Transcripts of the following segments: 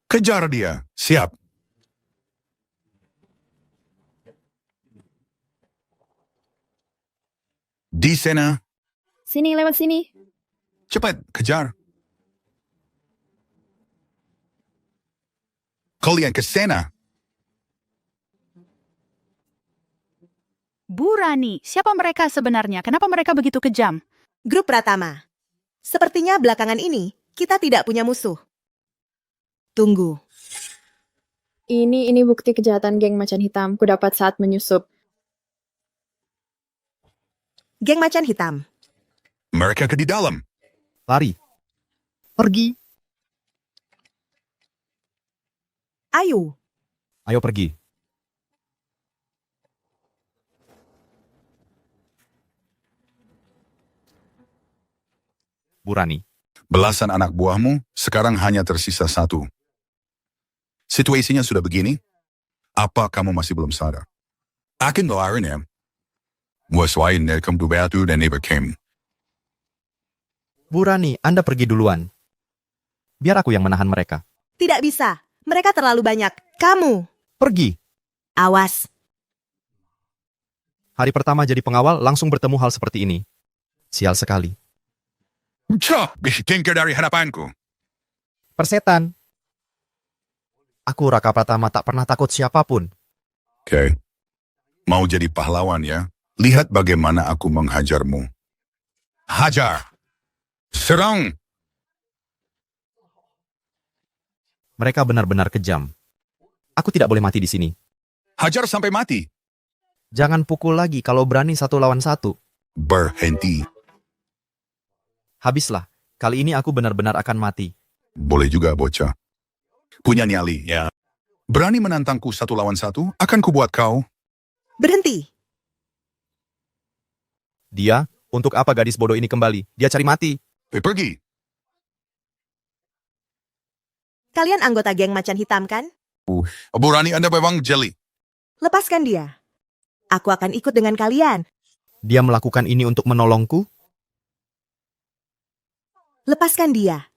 Kejar dia. Siap. Di sana. Sini, lewat sini. Cepat, kejar. Kalian ke sana. Bu Rani, siapa mereka sebenarnya? Kenapa mereka begitu kejam? Grup Pratama. Sepertinya belakangan ini, kita tidak punya musuh. Tunggu. Ini bukti kejahatan geng macan hitam kudapat saat menyusup. Geng Macan Hitam. Mereka ke di dalam. Lari. Pergi. Ayo. Ayo pergi. Bu Rani, Belasan anak buahmu, sekarang hanya tersisa satu. Situasinya sudah begini, apa kamu masih belum sadar? Akan ngelarin ya. Waswain nelkom du batu dan never came. Bu Rani, Anda pergi duluan. Biar aku yang menahan mereka. Tidak bisa. Mereka terlalu banyak. Kamu. Pergi. Awas. Hari pertama jadi pengawal langsung bertemu hal seperti ini. Sial sekali. Cah, tingkir dari hadapanku. Persetan. Aku Raka Pratama tak pernah takut siapapun. Oke. Mau jadi pahlawan ya? Lihat bagaimana aku menghajarmu. Hajar! Serang! Mereka benar-benar kejam. Aku tidak boleh mati di sini. Hajar sampai mati. Jangan pukul lagi kalau berani 1 lawan 1. Berhenti. Habislah. Kali ini aku benar-benar akan mati. Boleh juga, bocah. Punya nyali, ya. Berani menantangku 1 lawan 1, akan kubuat kau. Berhenti. Dia, untuk apa gadis bodoh ini kembali? Dia cari mati. Pergi. Kalian anggota geng Macan Hitam kan? Berani Anda memang jeli. Lepaskan dia. Aku akan ikut dengan kalian. Dia melakukan ini untuk menolongku? Lepaskan dia.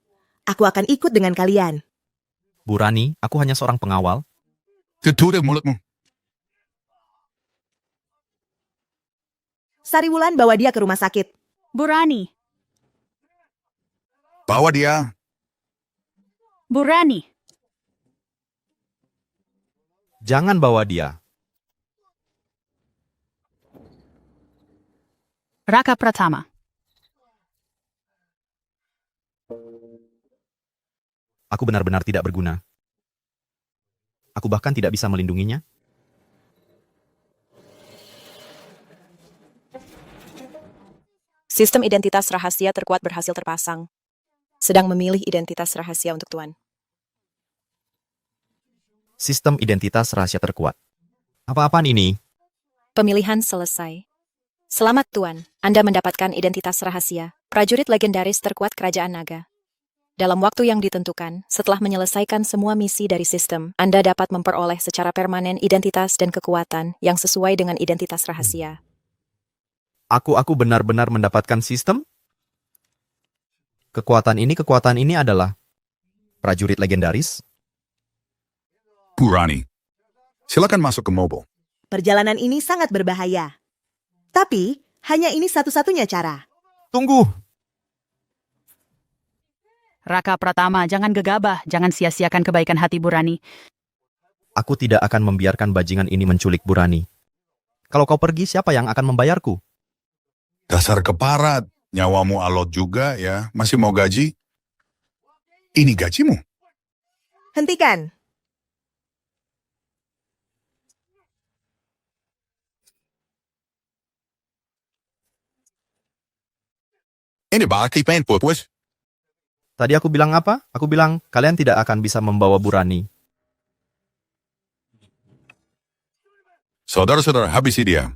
Aku akan ikut dengan kalian. Bu Rani, aku hanya seorang pengawal. Tutup mulutmu. Sariwulan bawa dia ke rumah sakit. Bu Rani, Bawa dia. Bu Rani. Jangan bawa dia. Raka Pratama. Aku benar-benar tidak berguna. Aku bahkan tidak bisa melindunginya. Sistem identitas rahasia terkuat berhasil terpasang. Sedang memilih identitas rahasia untuk Tuan. Sistem identitas rahasia terkuat. Apa-apaan ini? Pemilihan selesai. Selamat Tuan, Anda mendapatkan identitas rahasia, prajurit legendaris terkuat Kerajaan Naga. Dalam waktu yang ditentukan, setelah menyelesaikan semua misi dari sistem, Anda dapat memperoleh secara permanen identitas dan kekuatan yang sesuai dengan identitas rahasia. Aku benar-benar mendapatkan sistem? Kekuatan ini adalah prajurit legendaris? Purani. Silakan masuk ke mobil. Perjalanan ini sangat berbahaya. Tapi, hanya ini satu-satunya cara. Tunggu! Raka Pratama, jangan gegabah. Jangan sia-siakan kebaikan hati Bu Rani. Aku tidak akan membiarkan bajingan ini menculik Bu Rani. Kalau kau pergi, siapa yang akan membayarku? Dasar keparat. Nyawamu alot juga ya. Masih mau gaji? Ini gajimu. Hentikan. Ini bakal pengen pupus. Tadi aku bilang apa? Aku bilang, kalian tidak akan bisa membawa Bu Rani. Saudara-saudara, habisi dia.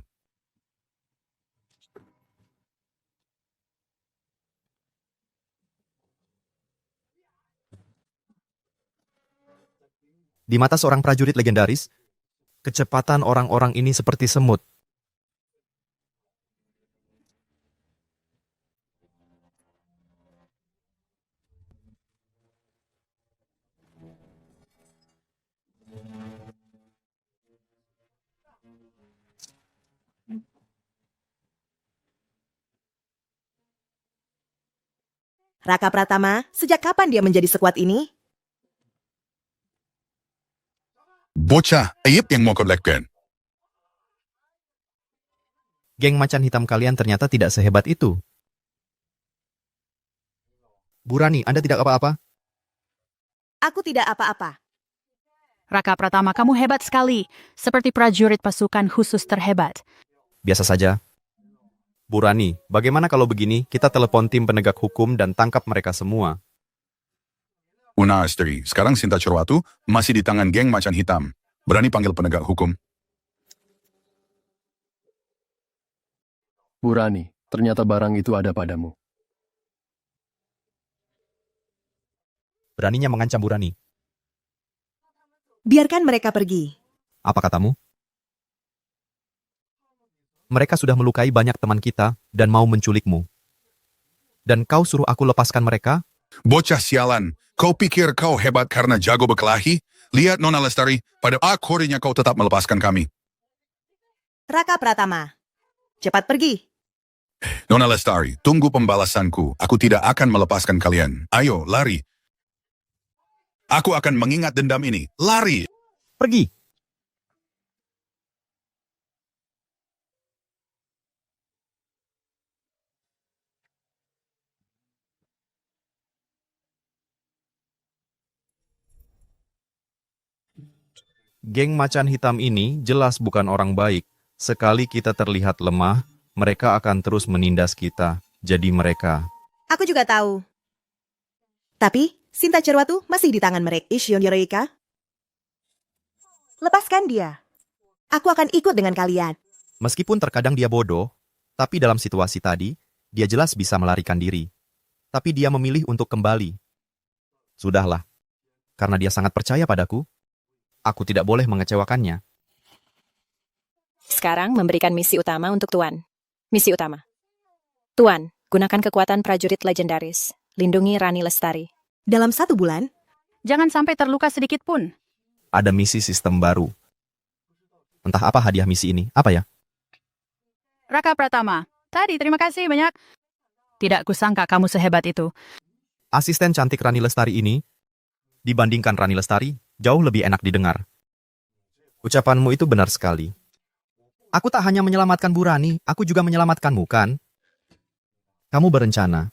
Di mata seorang prajurit legendaris, kecepatan orang-orang ini seperti semut. Raka Pratama, sejak kapan dia menjadi sekuat ini? Bocah, aib yang mau kau lakukan. Geng macan hitam kalian ternyata tidak sehebat itu. Burani, Anda tidak apa-apa? Aku tidak apa-apa. Raka Pratama, kamu hebat sekali. Seperti prajurit pasukan khusus terhebat. Biasa saja. Burani, bagaimana kalau begini kita telepon tim penegak hukum dan tangkap mereka semua? Una Astri, sekarang Sinta Cerwatu masih di tangan geng macan hitam. Berani panggil penegak hukum? Burani, ternyata barang itu ada padamu. Beraninya mengancam Burani. Biarkan mereka pergi. Apa katamu? Mereka sudah melukai banyak teman kita dan mau menculikmu. Dan kau suruh aku lepaskan mereka? Bocah sialan, kau pikir kau hebat karena jago berkelahi? Lihat Nona Lestari, pada akhirnya kau tetap melepaskan kami. Raka Pratama, cepat pergi. Nona Lestari, tunggu pembalasanku. Aku tidak akan melepaskan kalian. Ayo, lari. Aku akan mengingat dendam ini. Lari! Pergi! Geng macan hitam ini jelas bukan orang baik. Sekali kita terlihat lemah, mereka akan terus menindas kita. Jadi mereka... Aku juga tahu. Tapi, Sinta Cerwatu masih di tangan mereka. Isyon Yoroika. Lepaskan dia. Aku akan ikut dengan kalian. Meskipun terkadang dia bodoh, tapi dalam situasi tadi, dia jelas bisa melarikan diri. Tapi dia memilih untuk kembali. Sudahlah. Karena dia sangat percaya padaku, aku tidak boleh mengecewakannya. Sekarang memberikan misi utama untuk Tuan. Misi utama. Tuan, gunakan kekuatan prajurit legendaris. Lindungi Rani Lestari. Dalam 1 bulan, Jangan sampai terluka sedikit pun. Ada misi sistem baru. Entah apa hadiah misi ini, apa ya? Raka Pratama, tadi terima kasih banyak. Tidak kusangka kamu sehebat itu. Asisten cantik Rani Lestari ini, dibandingkan Rani Lestari, jauh lebih enak didengar. Ucapanmu itu benar sekali. Aku tak hanya menyelamatkan Bu Rani, aku juga menyelamatkanmu, kan? Kamu berencana.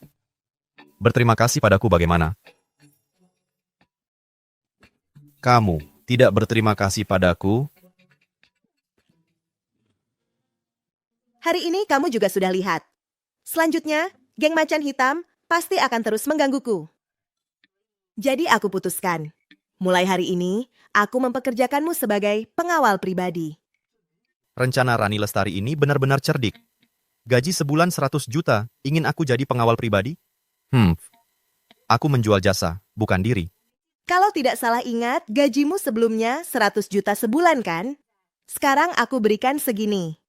Berterima kasih padaku bagaimana? Kamu tidak berterima kasih padaku? hari ini kamu juga sudah lihat. Selanjutnya, geng macan hitam pasti akan terus menggangguku. Jadi aku putuskan, mulai hari ini, aku mempekerjakanmu sebagai pengawal pribadi. Rencana Rani Lestari ini benar-benar cerdik. Gaji sebulan 100 juta, ingin aku jadi pengawal pribadi? Aku menjual jasa, bukan diri. Kalau tidak salah ingat, gajimu sebelumnya 100 juta sebulan kan? Sekarang aku berikan segini.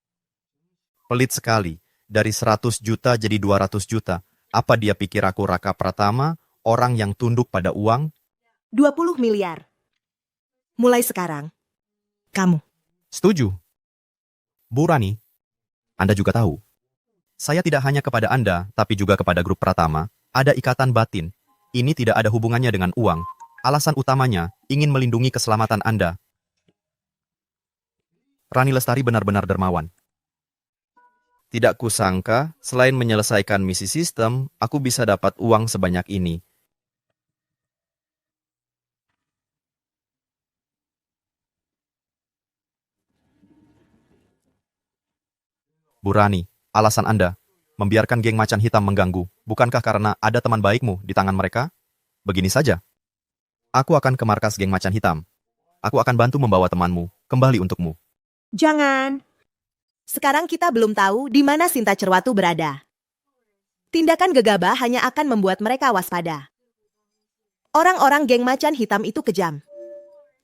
Pelit sekali. Dari 100 juta jadi 200 juta. Apa dia pikir aku Raka Pratama, orang yang tunduk pada uang? 20 miliar. Mulai sekarang, kamu. Setuju. Bu Rani, Anda juga tahu. Saya tidak hanya kepada Anda, tapi juga kepada grup Pratama, ada ikatan batin. Ini tidak ada hubungannya dengan uang. Alasan utamanya, ingin melindungi keselamatan Anda. Rani Lestari benar-benar dermawan. Tidak kusangka, selain menyelesaikan misi sistem, aku bisa dapat uang sebanyak ini. Bu Rani, alasan Anda, membiarkan geng macan hitam mengganggu, bukankah karena ada teman baikmu di tangan mereka? Begini saja. Aku akan ke markas geng macan hitam. Aku akan bantu membawa temanmu kembali untukmu. Jangan. Sekarang kita belum tahu di mana Sinta Cerwatu berada. Tindakan gegabah hanya akan membuat mereka waspada. Orang-orang geng macan hitam itu kejam.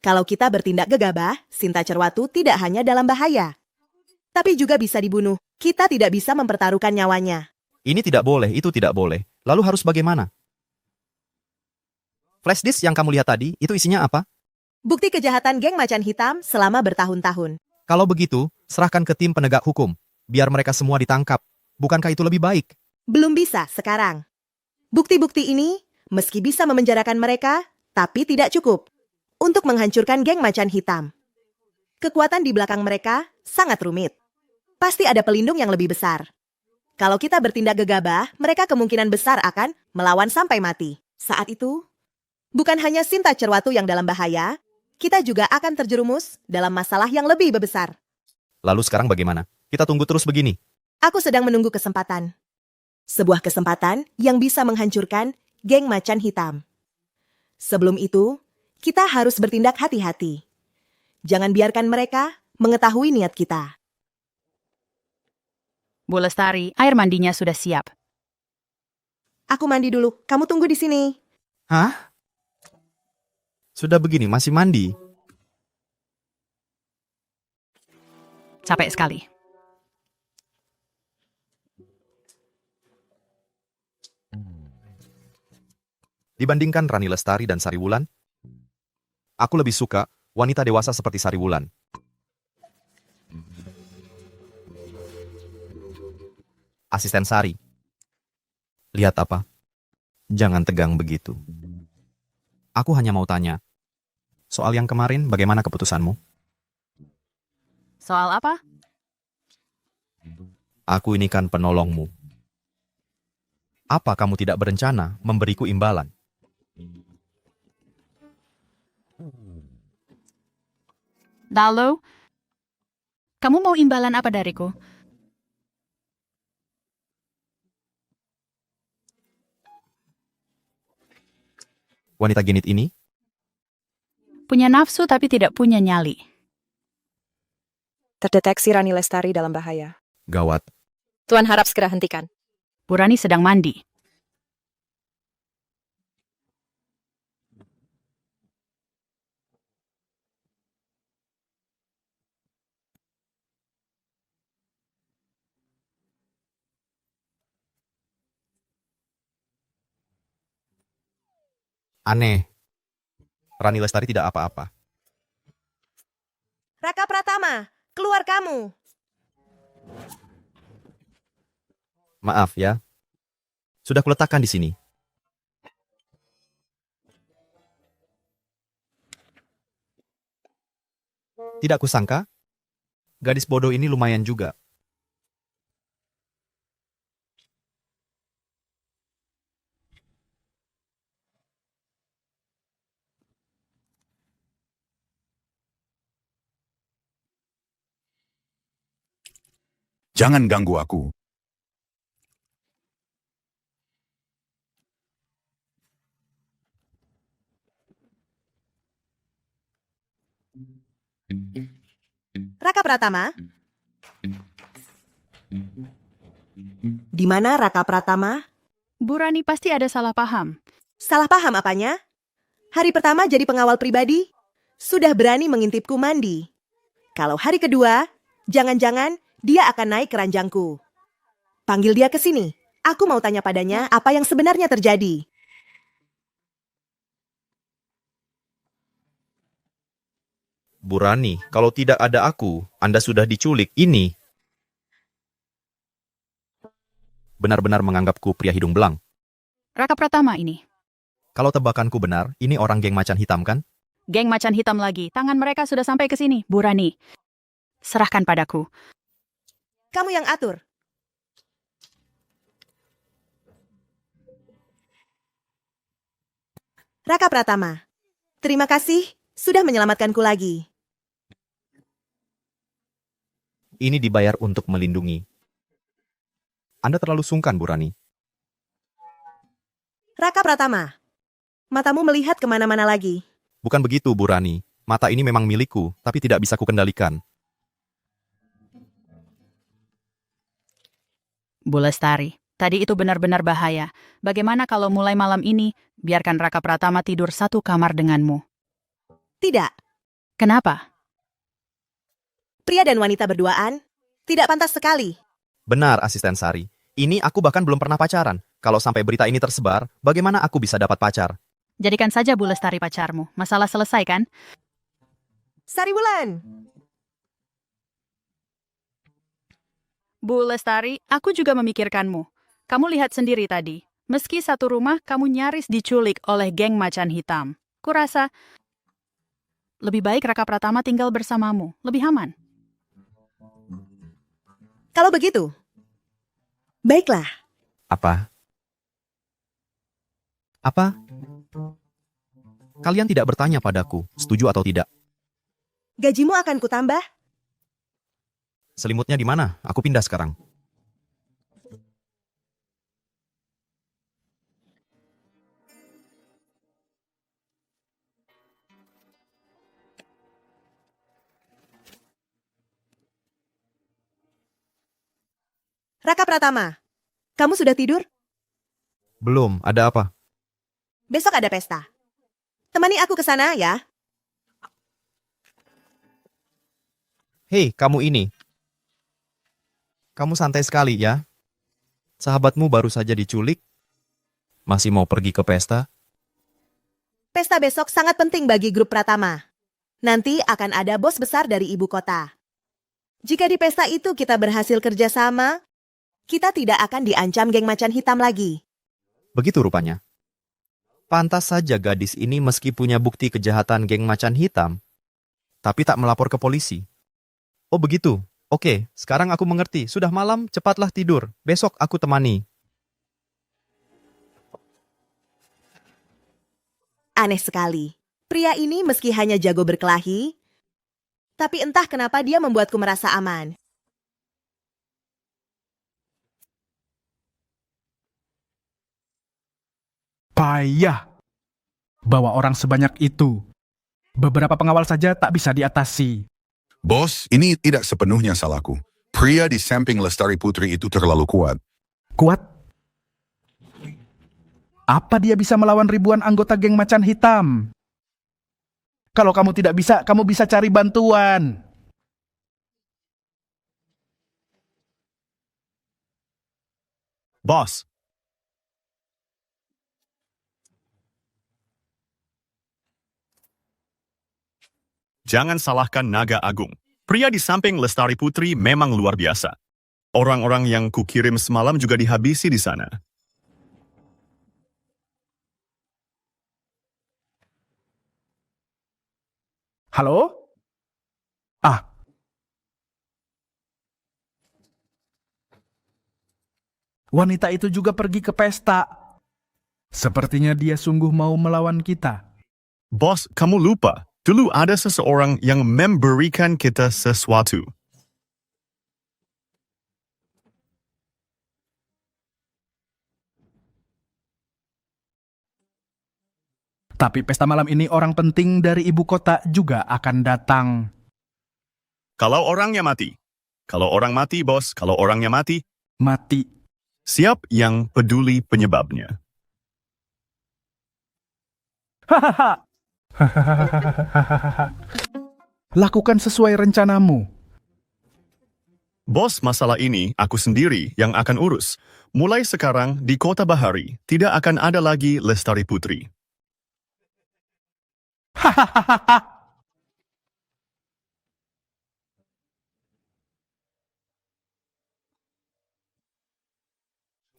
Kalau kita bertindak gegabah, Sinta Cerwatu tidak hanya dalam bahaya, tapi juga bisa dibunuh. Kita tidak bisa mempertaruhkan nyawanya. Ini tidak boleh, itu tidak boleh. Lalu harus bagaimana? Flash disk yang kamu lihat tadi, itu isinya apa? Bukti kejahatan geng macan hitam selama bertahun-tahun. Kalau begitu, serahkan ke tim penegak hukum. Biar mereka semua ditangkap. Bukankah itu lebih baik? Belum bisa sekarang. Bukti-bukti ini, meski bisa memenjarakan mereka, tapi tidak cukup untuk menghancurkan geng macan hitam. Kekuatan di belakang mereka sangat rumit. Pasti ada pelindung yang lebih besar. Kalau kita bertindak gegabah, mereka kemungkinan besar akan melawan sampai mati. Saat itu, bukan hanya Sinta Cerwatu yang dalam bahaya, kita juga akan terjerumus dalam masalah yang lebih besar. Lalu sekarang bagaimana? Kita tunggu terus begini. Aku sedang menunggu kesempatan. Sebuah kesempatan yang bisa menghancurkan geng macan hitam. Sebelum itu, kita harus bertindak hati-hati. Jangan biarkan mereka mengetahui niat kita. Bu Lestari, air mandinya sudah siap. Aku mandi dulu, kamu tunggu di sini. Hah? Sudah begini masih mandi? Capek sekali. Dibandingkan Rani Lestari dan Sari Wulan, aku lebih suka wanita dewasa seperti Sari Wulan. Asisten Sari. Lihat apa? Jangan tegang begitu. Aku hanya mau tanya. Soal yang kemarin, bagaimana keputusanmu? Soal apa? Aku ini kan penolongmu. Apa kamu tidak berencana memberiku imbalan? Lalu, kamu mau imbalan apa dariku? Wanita genit ini? Punya nafsu tapi tidak punya nyali. Terdeteksi Rani Lestari dalam bahaya. Gawat. Tuan harap segera hentikan. Bu Rani sedang mandi. Aneh. Rani Lestari tidak apa-apa. Raka Pratama, keluar kamu. Maaf ya. Sudah kuletakkan di sini. Tidak kusangka, gadis bodoh ini lumayan juga. Jangan ganggu aku. Raka Pratama? Di mana Raka Pratama? Bu Rani pasti ada salah paham. Salah paham apanya? Hari pertama jadi pengawal pribadi, sudah berani mengintipku mandi. Kalau hari kedua, jangan-jangan dia akan naik ke ranjangku. Panggil dia ke sini. Aku mau tanya padanya apa yang sebenarnya terjadi. Bu Rani, kalau tidak ada aku, Anda sudah diculik. Ini benar-benar menganggapku pria hidung belang. Raka Pratama ini. Kalau tebakanku benar, ini orang geng macan hitam kan? Geng macan hitam lagi. Tangan mereka sudah sampai ke sini. Bu Rani, serahkan padaku. Kamu yang atur. Raka Pratama, terima kasih sudah menyelamatkanku lagi. Ini dibayar untuk melindungi. Anda terlalu sungkan, Bu Rani. Raka Pratama, matamu melihat kemana-mana lagi. Bukan begitu, Bu Rani. Mata ini memang milikku, tapi tidak bisa kukendalikan. Bu Lestari, tadi itu benar-benar bahaya. Bagaimana kalau mulai malam ini, biarkan Raka Pratama tidur satu kamar denganmu? Tidak, Kenapa? pria dan wanita berduaan tidak pantas sekali. Benar, Asisten Sari. Ini aku bahkan belum pernah pacaran. Kalau sampai berita ini tersebar, bagaimana aku bisa dapat pacar? Jadikan saja Bu Lestari pacarmu. Masalah selesai kan? Sari Wulan, Bu Lestari, aku juga memikirkanmu. Kamu lihat sendiri tadi. Meski satu rumah, kamu nyaris diculik oleh geng macan hitam. Kurasa lebih baik Raka Pratama tinggal bersamamu. Lebih aman. Kalau begitu, baiklah. Apa? Apa? Kalian tidak bertanya padaku, setuju atau tidak? Gajimu akan kutambah. Selimutnya di mana? Aku pindah sekarang. Raka Pratama, kamu sudah tidur? Belum, ada apa? Besok ada pesta. Temani aku ke sana ya. Hei, kamu ini. Kamu santai sekali ya. Sahabatmu baru saja diculik. Masih mau pergi ke pesta? Pesta besok sangat penting bagi grup Pratama. Nanti akan ada bos besar dari ibu kota. Jika di pesta itu kita berhasil kerjasama, kita tidak akan diancam geng macan hitam lagi. Begitu rupanya. Pantas saja gadis ini meski punya bukti kejahatan geng macan hitam, tapi tak melapor ke polisi. Oh begitu. Oke, sekarang aku mengerti. Sudah malam, cepatlah tidur. Besok aku temani. Aneh sekali. Pria ini meski hanya jago berkelahi, tapi entah kenapa dia membuatku merasa aman. Payah bawa orang sebanyak itu. Beberapa pengawal saja tak bisa diatasi. Bos, ini tidak sepenuhnya salahku. Pria di samping Lestari Putri itu terlalu kuat. Kuat? Apa dia bisa melawan ribuan anggota geng macan hitam? Kalau kamu tidak bisa, kamu bisa cari bantuan. Bos, jangan salahkan Naga Agung. Pria di samping Lestari Putri memang luar biasa. Orang-orang yang kukirim semalam juga dihabisi di sana. Halo? Ah. Wanita itu juga pergi ke pesta. Sepertinya dia sungguh mau melawan kita. Bos, kamu lupa. Dulu ada seseorang yang memberikan kita sesuatu. Tapi pesta malam ini orang penting dari ibu kota juga akan datang. Kalau orangnya mati. Kalau orang mati, bos. Kalau orangnya mati, Mati. siap yang peduli penyebabnya. Hahaha. Lakukan sesuai rencanamu. Bos, masalah ini aku sendiri yang akan urus. Mulai sekarang di Kota Bahari tidak akan ada lagi Lestari Putri. Hahaha.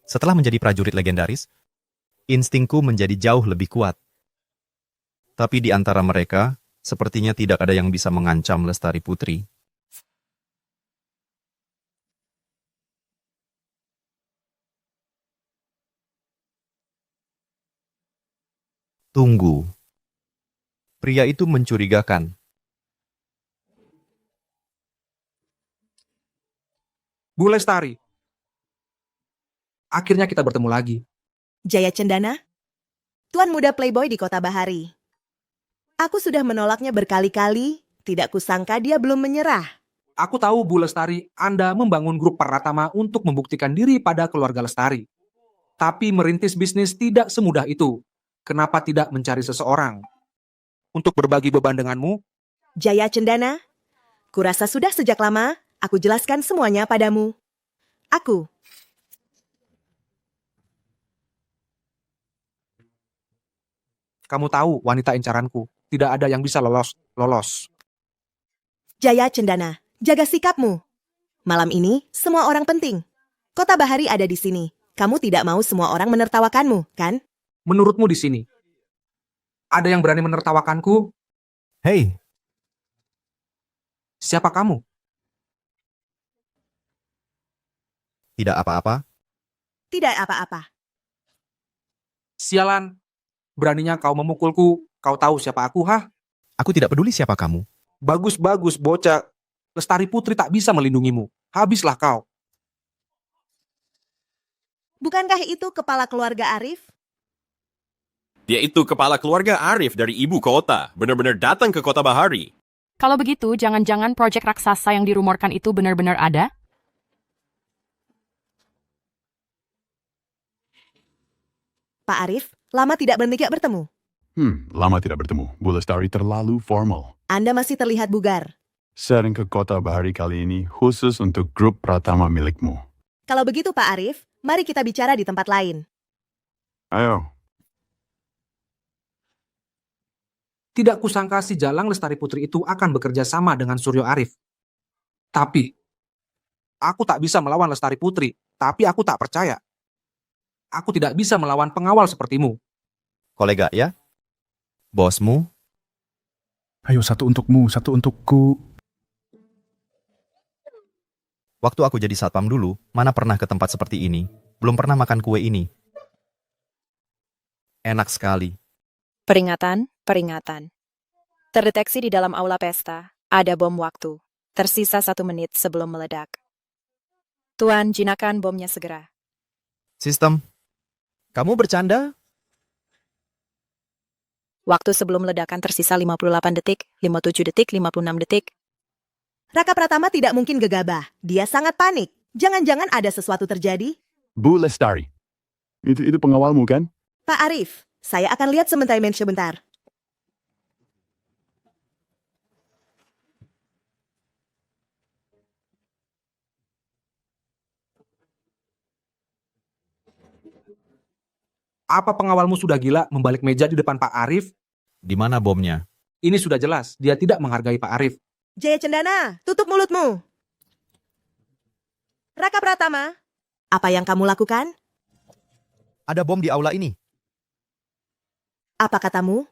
Setelah menjadi prajurit legendaris, instingku menjadi jauh lebih kuat. Tapi di antara mereka, sepertinya tidak ada yang bisa mengancam Lestari Putri. Tunggu. Pria itu mencurigakan. Bu Lestari, akhirnya kita bertemu lagi. Jaya Cendana, tuan muda playboy di Kota Bahari. Aku sudah menolaknya berkali-kali, tidak kusangka dia belum menyerah. Aku tahu Bu Lestari, Anda membangun grup Pratama untuk membuktikan diri pada keluarga Lestari. Tapi merintis bisnis tidak semudah itu. Kenapa tidak mencari seseorang untuk berbagi beban denganmu? Jaya Cendana, kurasa sudah sejak lama aku jelaskan semuanya padamu. Kamu tahu wanita incaranku, tidak ada yang bisa lolos. Jaya Cendana, jaga sikapmu. Malam ini semua orang penting. Kota Bahari ada di sini. Kamu tidak mau semua orang menertawakanmu, kan? Menurutmu di sini, ada yang berani menertawakanku? Hei, Siapa kamu? tidak apa-apa. Tidak apa-apa. Sialan, beraninya kau memukulku. Kau tahu siapa aku, hah? Aku tidak peduli siapa kamu. Bagus-bagus, bocah. Lestari Putri tak bisa melindungimu. Habislah kau. Bukankah itu kepala keluarga Arif? Dia itu kepala keluarga Arif dari ibu kota. Benar-benar datang ke kota Bahari. Kalau begitu, jangan-jangan proyek raksasa yang dirumorkan itu benar-benar ada? Pak Arif, lama tidak bertemu. Lama tidak bertemu. Bu Lestari terlalu formal. Anda masih terlihat bugar. Sering ke kota Bahari kali ini khusus untuk grup Pratama milikmu. Kalau begitu Pak Arif, mari kita bicara di tempat lain. Ayo. Tidak kusangka si Jalang Lestari Putri itu akan bekerja sama dengan Suryo Arif. Tapi, aku tak bisa melawan Lestari Putri. Tapi aku tak percaya. Aku tidak bisa melawan pengawal sepertimu. Kolega ya? Bosmu? Ayo, satu untukmu, satu untukku. Waktu aku jadi satpam dulu, mana pernah ke tempat seperti ini. Belum pernah makan kue ini. Enak sekali. Peringatan, peringatan. Terdeteksi di dalam aula pesta, ada bom waktu. Tersisa 1 menit sebelum meledak. Tuan, jinakan bomnya segera. Sistem. Kamu bercanda? Waktu sebelum ledakan tersisa 58 detik, 57 detik, 56 detik. Raka Pratama tidak mungkin gegabah. Dia sangat panik. Jangan-jangan ada sesuatu terjadi? Bu Lestari. Itu pengawalmu kan? Pak Arif, saya akan lihat sebentar. Apa pengawalmu sudah gila membalik meja di depan Pak Arif? Di mana bomnya? Ini sudah jelas, dia tidak menghargai Pak Arif. Jaya Cendana, tutup mulutmu. Raka Pratama, apa yang kamu lakukan? Ada bom di aula ini. Apa katamu?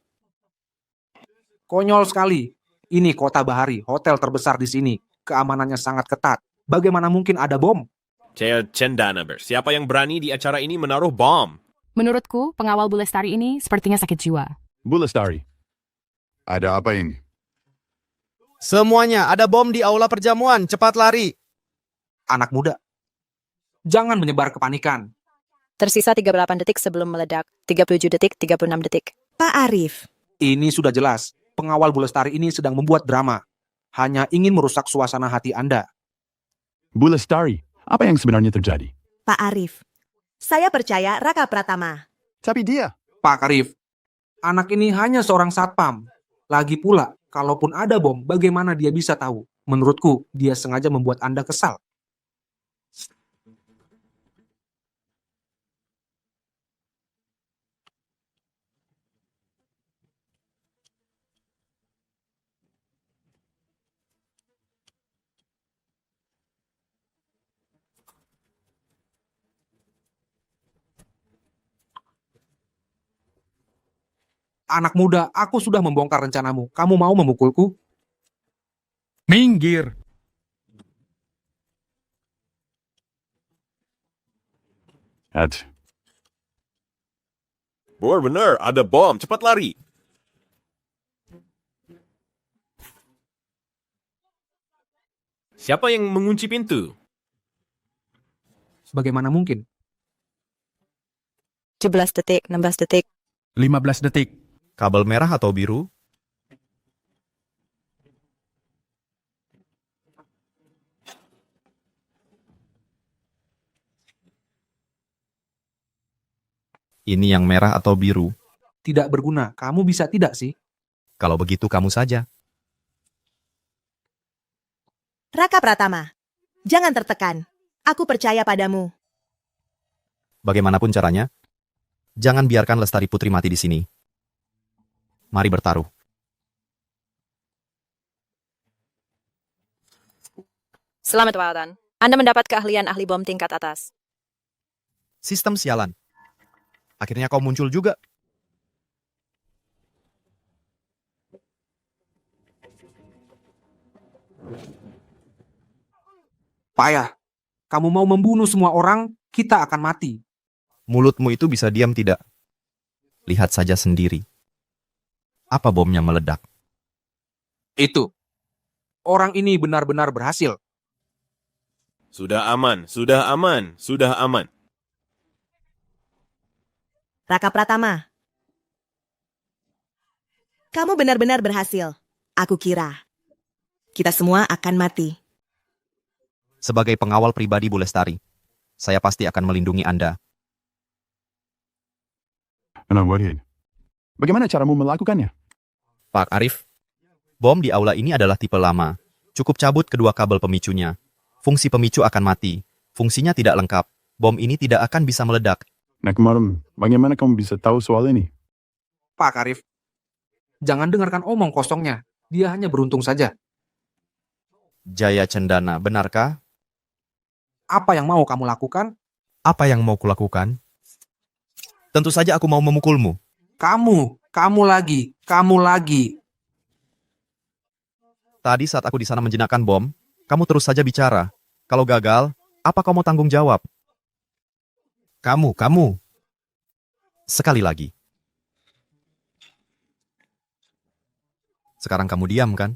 Konyol sekali. Ini kota Bahari, hotel terbesar di sini. Keamanannya sangat ketat. Bagaimana mungkin ada bom? Jaya Cendana, siapa yang berani di acara ini menaruh bom? Menurutku, pengawal Bu Lestari ini sepertinya sakit jiwa. Bu Lestari. Ada apa ini? Semuanya, ada bom di aula perjamuan. Cepat lari. Anak muda. Jangan menyebar kepanikan. Tersisa 38 detik sebelum meledak, 37 detik, 36 detik. Pak Arif. Ini sudah jelas. Pengawal Bu Lestari ini sedang membuat drama. Hanya ingin merusak suasana hati Anda. Bu Lestari, apa yang sebenarnya terjadi? Pak Arif. Saya percaya Raka Pratama. Tapi dia. Pak Arif, anak ini hanya seorang satpam. Lagi pula, kalaupun ada bom, bagaimana dia bisa tahu? Menurutku, dia sengaja membuat Anda kesal. Anak muda, aku sudah membongkar rencanamu. Kamu mau memukulku? Minggir. Ed. Benar, ada bom. Cepat lari. Siapa yang mengunci pintu? Bagaimana mungkin? 17 detik, 16 detik. 15 detik. Kabel merah atau biru? Ini yang merah atau biru? Tidak berguna. Kamu bisa tidak sih? Kalau begitu kamu saja. Raka Pratama, jangan tertekan. Aku percaya padamu. Bagaimanapun caranya, jangan biarkan Lestari Putri mati di sini. Mari bertaruh. Selamat Pak Atan. Anda mendapat keahlian ahli bom tingkat atas. Sistem sialan. Akhirnya kau muncul juga. Payah. Kamu mau membunuh semua orang, kita akan mati. Mulutmu itu bisa diam tidak? Lihat saja sendiri. Apa bomnya meledak? Itu. Orang ini benar-benar berhasil. Sudah aman, sudah aman, sudah aman. Raka Pratama. Kamu benar-benar berhasil. Aku kira. Kita semua akan mati. Sebagai pengawal pribadi Bu Lestari, saya pasti akan melindungi Anda. Wahid, bagaimana caramu melakukannya? Pak Arif, bom di aula ini adalah tipe lama. Cukup cabut kedua kabel pemicunya. Fungsi pemicu akan mati. Fungsinya tidak lengkap. Bom ini tidak akan bisa meledak. Nah kemarin, bagaimana kamu bisa tahu soal ini? Pak Arif, jangan dengarkan omong kosongnya. Dia hanya beruntung saja. Jaya Cendana, benarkah? Apa yang mau kamu lakukan? Apa yang mau kulakukan? Tentu saja aku mau memukulmu. Kamu lagi. Tadi saat aku di sana menjinakkan bom, kamu terus saja bicara. Kalau gagal, apa kamu tanggung jawab? Kamu. Sekali lagi. Sekarang kamu diam, kan?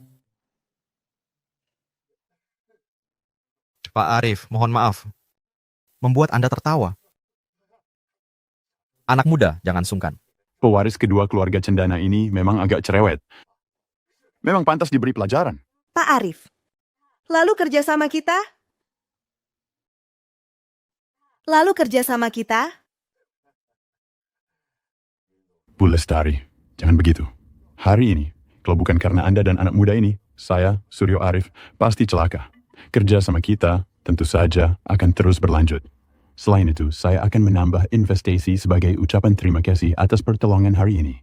Pak Arif, mohon maaf. Membuat Anda tertawa. Anak muda, jangan sungkan. Pewaris kedua keluarga Cendana ini memang agak cerewet. Memang pantas diberi pelajaran. Pak Arif. Lalu kerjasama kita? Bu Lestari, jangan begitu. Hari ini, kalau bukan karena Anda dan anak muda ini, saya, Suryo Arif, pasti celaka. Kerja sama kita, tentu saja, akan terus berlanjut. Selain itu, saya akan menambah investasi sebagai ucapan terima kasih atas pertolongan hari ini.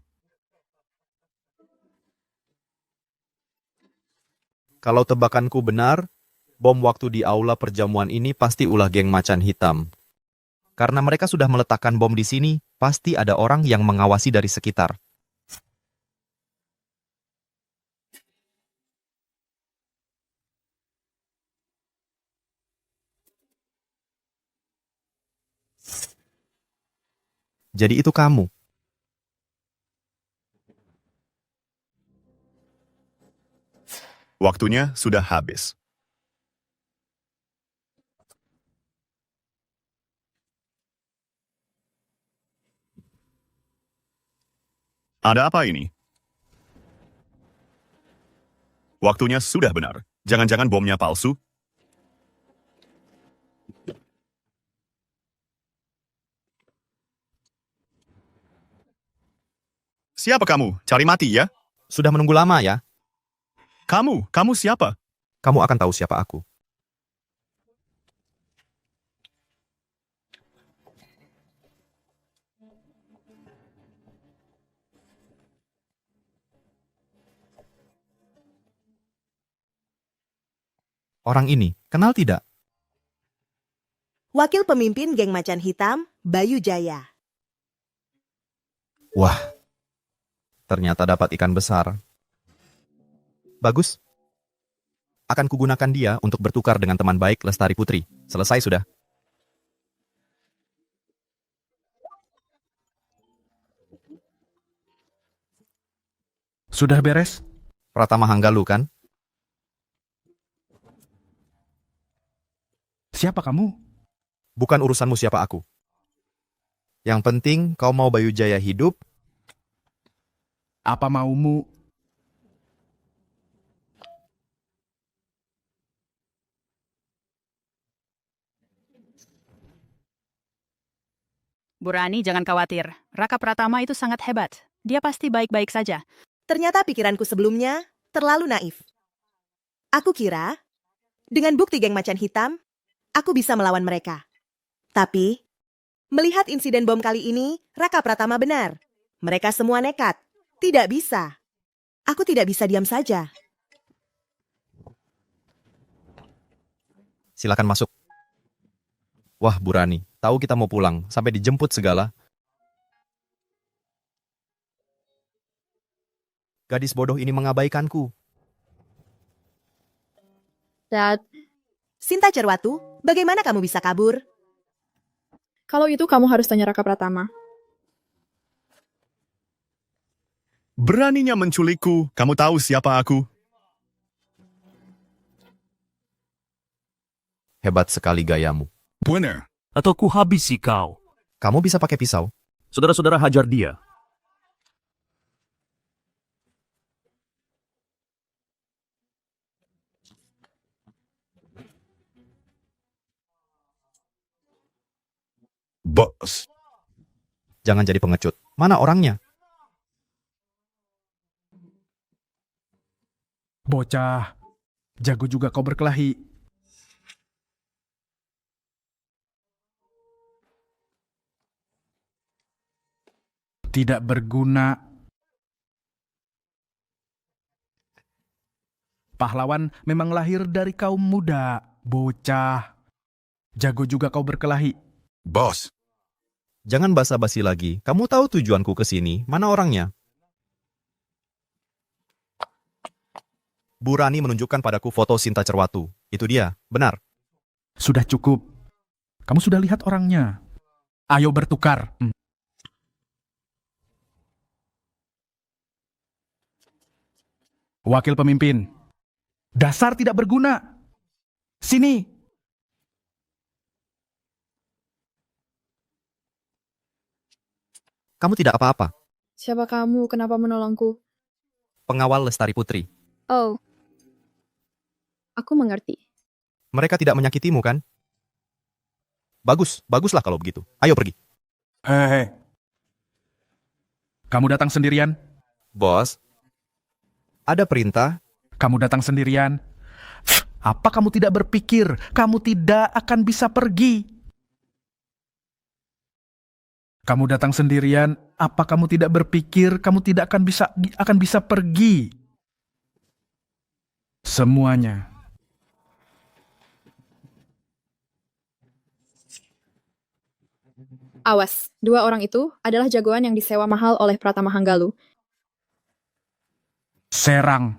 Kalau tebakanku benar, bom waktu di aula perjamuan ini pasti ulah geng macan hitam. Karena mereka sudah meletakkan bom di sini, pasti ada orang yang mengawasi dari sekitar. Jadi itu kamu. Waktunya sudah habis. Ada apa ini? Waktunya sudah benar. Jangan-jangan bomnya palsu? Siapa kamu? Cari mati ya? Sudah menunggu lama ya? Kamu siapa? Kamu akan tahu siapa aku. Orang ini, kenal tidak? Wakil pemimpin geng macan hitam, Bayu Jaya. Wah, ternyata dapat ikan besar. Bagus. Akan kugunakan dia untuk bertukar dengan teman baik Lestari Putri. Selesai sudah. Sudah beres? Pratama Hanggalu kan? Siapa kamu? Bukan urusanmu siapa aku. Yang penting kau mau Bayu Jaya hidup. Apa maumu? Bu Rani, jangan khawatir. Raka Pratama itu sangat hebat. Dia pasti baik-baik saja. Ternyata pikiranku sebelumnya terlalu naif. Aku kira, dengan bukti geng macan hitam, aku bisa melawan mereka. Tapi, melihat insiden bom kali ini, Raka Pratama benar. Mereka semua nekat. Tidak bisa. Aku tidak bisa diam saja. Silakan masuk. Wah, Bu Rani, Tahu kita mau pulang, sampai dijemput segala. Gadis bodoh ini mengabaikanku. Dad, Sinta Cerwatu, bagaimana kamu bisa kabur? kalau itu kamu harus tanya Raka Pratama. Beraninya menculikku, kamu tahu siapa aku? Hebat sekali gayamu. Benar. Atau ku habisi kau. Kamu bisa pakai pisau? Saudara-saudara hajar dia. Bos. Jangan jadi pengecut. Mana orangnya? Bocah, jago juga kau berkelahi. Tidak berguna. Pahlawan memang lahir dari kaum muda, bocah. Jago juga kau berkelahi. Bos. Jangan basa-basi lagi. Kamu tahu tujuanku ke sini. Mana orangnya? Bu Rani menunjukkan padaku foto Sinta Cerwatu. Itu dia, benar. Sudah cukup. Kamu sudah lihat orangnya. Ayo bertukar. Wakil pemimpin. Dasar tidak berguna. Sini. Kamu tidak apa-apa. Siapa kamu? Kenapa menolongku? Pengawal Lestari Putri. Oh. Aku mengerti. Mereka tidak menyakitimu, kan? Bagus, baguslah kalau begitu. Ayo pergi. Hei. Kamu datang sendirian? Bos, ada perintah? Kamu datang sendirian? Apa kamu tidak berpikir kamu tidak akan bisa pergi? Kamu datang sendirian, apa kamu tidak berpikir kamu tidak akan bisa pergi? Semuanya. Awas, dua orang itu adalah jagoan yang disewa mahal oleh Pratama Hanggalu. Serang.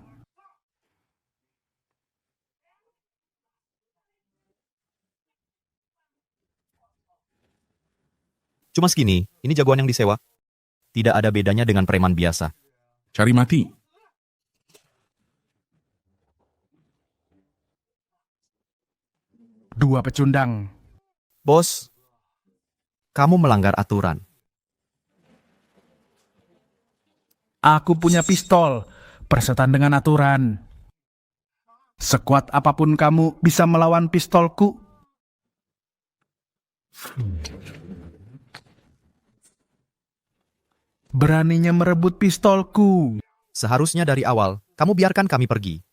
Cuma segini, ini jagoan yang disewa. Tidak ada bedanya dengan preman biasa. Cari mati. Dua pecundang. Bos, kamu melanggar aturan. Aku punya pistol. Persetan dengan aturan. Sekuat apapun kamu bisa melawan pistolku. Beraninya merebut pistolku. Seharusnya dari awal, kamu biarkan kami pergi.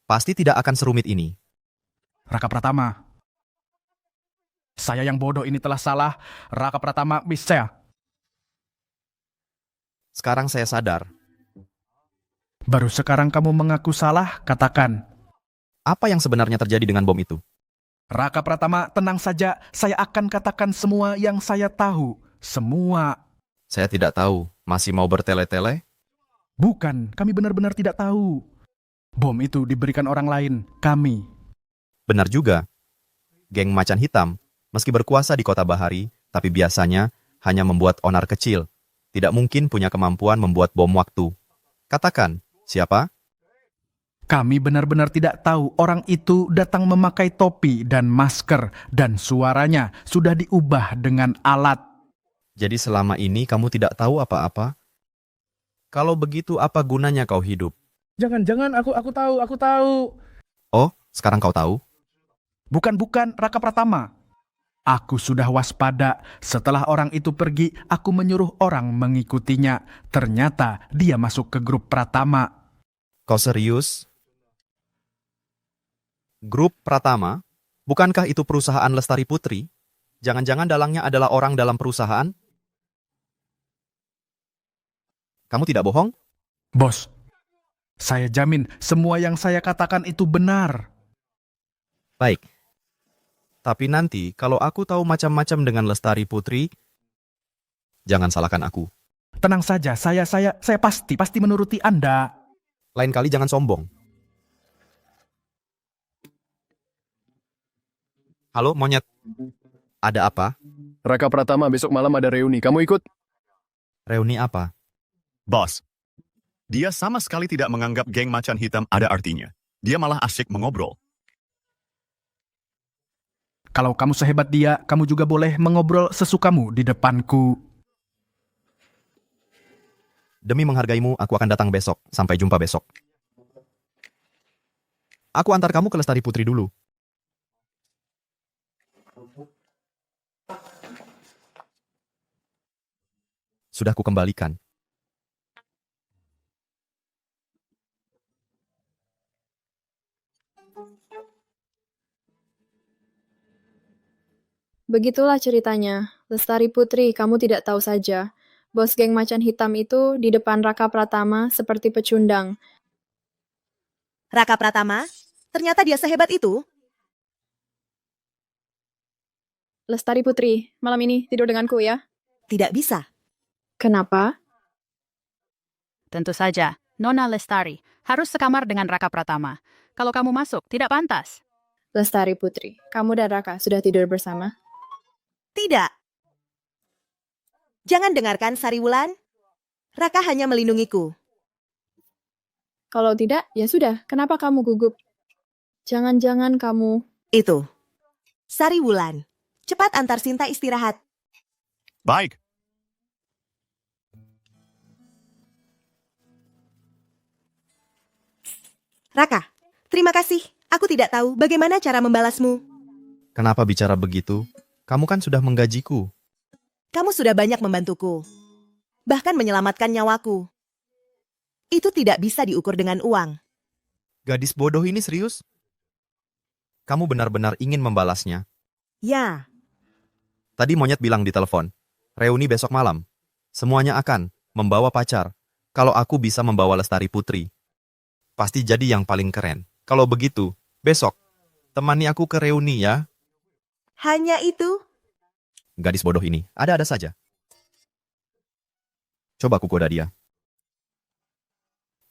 Pasti tidak akan serumit ini. Raka Pratama. Saya yang bodoh ini telah salah. Raka Pratama bisa. Sekarang saya sadar. Baru sekarang kamu mengaku salah, katakan. Apa yang sebenarnya terjadi dengan bom itu? Raka Pratama, tenang saja. Saya akan katakan semua yang saya tahu. Semua. Saya tidak tahu. Masih mau bertele-tele? Bukan, kami benar-benar tidak tahu. Bom itu diberikan orang lain, kami. Benar juga. Geng Macan Hitam, meski berkuasa di kota Bahari, tapi biasanya hanya membuat onar kecil. Tidak mungkin punya kemampuan membuat bom waktu. Katakan, siapa? Kami benar-benar tidak tahu orang itu datang memakai topi dan masker dan suaranya sudah diubah dengan alat. Jadi selama ini kamu tidak tahu apa-apa? Kalau begitu apa gunanya kau hidup? Jangan, aku tahu. Oh, sekarang kau tahu? Bukan, Raka Pratama. Aku sudah waspada. Setelah orang itu pergi, aku menyuruh orang mengikutinya. Ternyata dia masuk ke grup Pratama. Kau serius? Grup Pratama? Bukankah itu perusahaan Lestari Putri? Jangan-jangan dalangnya adalah orang dalam perusahaan? Kamu tidak bohong? Bos, saya jamin semua yang saya katakan itu benar. Baik. Tapi nanti kalau aku tahu macam-macam dengan Lestari Putri, jangan salahkan aku. Tenang saja, saya pasti menuruti Anda. Lain kali jangan sombong. Halo, Monyet. Ada apa? Raka Pratama besok malam ada reuni. Kamu ikut? Reuni apa? Bos, dia sama sekali tidak menganggap geng macan hitam ada artinya. Dia malah asyik mengobrol. Kalau kamu sehebat dia, kamu juga boleh mengobrol sesukamu di depanku. Demi menghargaimu, aku akan datang besok. Sampai jumpa besok. Aku antar kamu ke Lestari Putri dulu. Sudah kukembalikan. Begitulah ceritanya. Lestari Putri, kamu tidak tahu saja. Bos geng macan hitam itu di depan Raka Pratama seperti pecundang. Raka Pratama? Ternyata dia sehebat itu? Lestari Putri, malam ini tidur denganku ya. Tidak bisa. Kenapa? Tentu saja, Nona Lestari harus sekamar dengan Raka Pratama. Kalau kamu masuk, tidak pantas. Lestari Putri, kamu dan Raka sudah tidur bersama? Tidak. Jangan dengarkan Sariwulan. Raka hanya melindungiku. Kalau tidak, ya sudah. Kenapa kamu gugup? Jangan-jangan kamu... Itu. Sariwulan. Cepat antar Sinta istirahat. Baik. Raka, terima kasih. Aku tidak tahu bagaimana cara membalasmu. Kenapa bicara begitu? Kamu kan sudah menggajiku. Kamu sudah banyak membantuku. Bahkan menyelamatkan nyawaku. Itu tidak bisa diukur dengan uang. Gadis bodoh ini serius? Kamu benar-benar ingin membalasnya. Ya, Tadi Monyet bilang di telepon, reuni besok malam. Semuanya akan membawa pacar. Kalau aku bisa membawa Lestari Putri, pasti jadi yang paling keren. Kalau begitu, besok, temani aku ke reuni ya. hanya itu. Gadis bodoh ini, ada-ada saja. Coba aku goda dia.